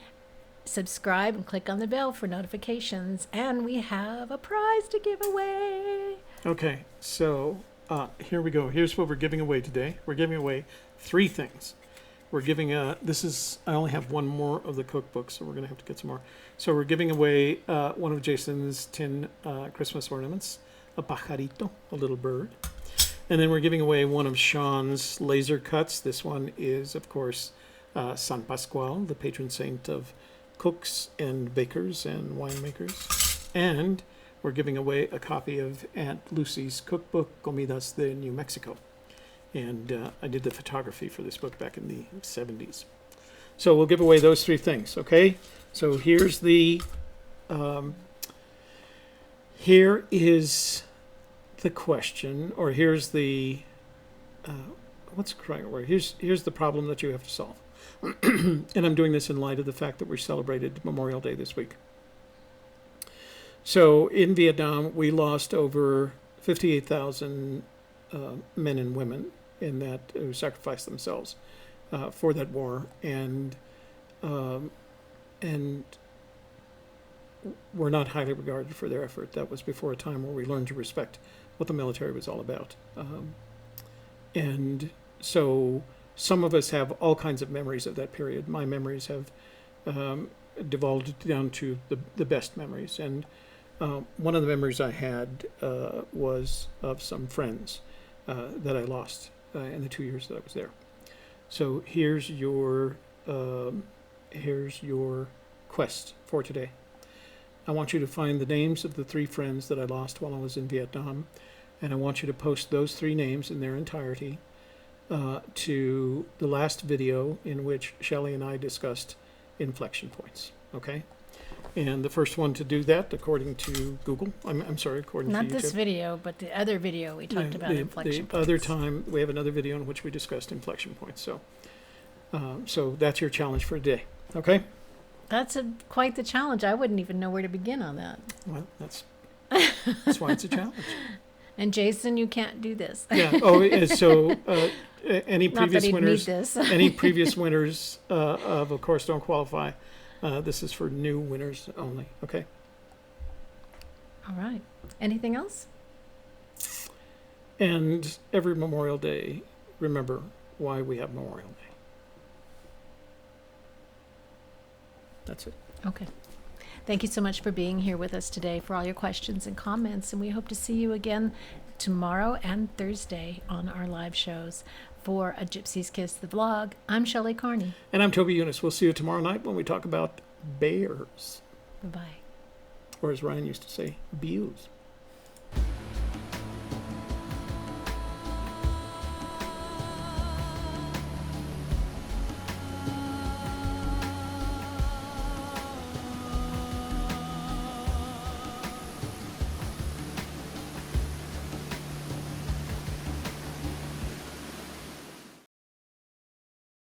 subscribe and click on the bell for notifications, and we have a prize to give away. Okay, so Here we go. Here's what we're giving away today. We're giving away 3 things. We're giving I only have one more of the cookbook, so we're going to have to get some more. So we're giving away one of Jason's tin Christmas ornaments, a pajarito, a little bird. And then we're giving away one of Sean's laser cuts. This one is, of course, San Pascual, the patron saint of cooks and bakers and winemakers. And we're giving away a copy of Aunt Lucy's cookbook, Comidas de New Mexico. And I did the photography for this book back in the 70s. So we'll give away those 3 things, okay? So here's here is the question, or here's the, what's the correct word? Here's the problem that you have to solve. And I'm doing this in light of the fact that we celebrated Memorial Day this week. So in Vietnam, we lost over 58,000 men and women in that who sacrificed themselves for that war, and were not highly regarded for their effort. That was before a time where we learned to respect what the military was all about. And so some of us have all kinds of memories of that period. My memories have devolved down to the best memories. And one of the memories I had was of some friends that I lost in the 2 years that I was there. So here's your quest for today. I want you to find the names of the 3 friends that I lost while I was in Vietnam, and I want you to post those 3 names in their entirety to the last video in which Shelley and I discussed inflection points. Okay? And the first one to do that, according to Google, I'm sorry, according to YouTube. Not this video, but the other video we talked about inflection points. The other time, we have another video in which we discussed inflection points. So, so that's your challenge for today. Okay? That's quite the challenge. I wouldn't even know where to begin on that. Well, that's why it's a challenge. And Jason, you can't do this. Yeah. Oh, so any Not that previous he'd winners, need this. any previous winners of course, don't qualify. This is for new winners only. Okay. All right. Anything else? And every Memorial Day, remember why we have Memorial Day. That's it. Okay. Thank you so much for being here with us today, for all your questions and comments. And we hope to see you again tomorrow and Thursday on our live shows. For A Gypsy's Kiss, the vlog, I'm Shelley Carney. And I'm Toby Eunice. We'll see you tomorrow night when we talk about bears. Bye-bye. Or as Ryan used to say, bews.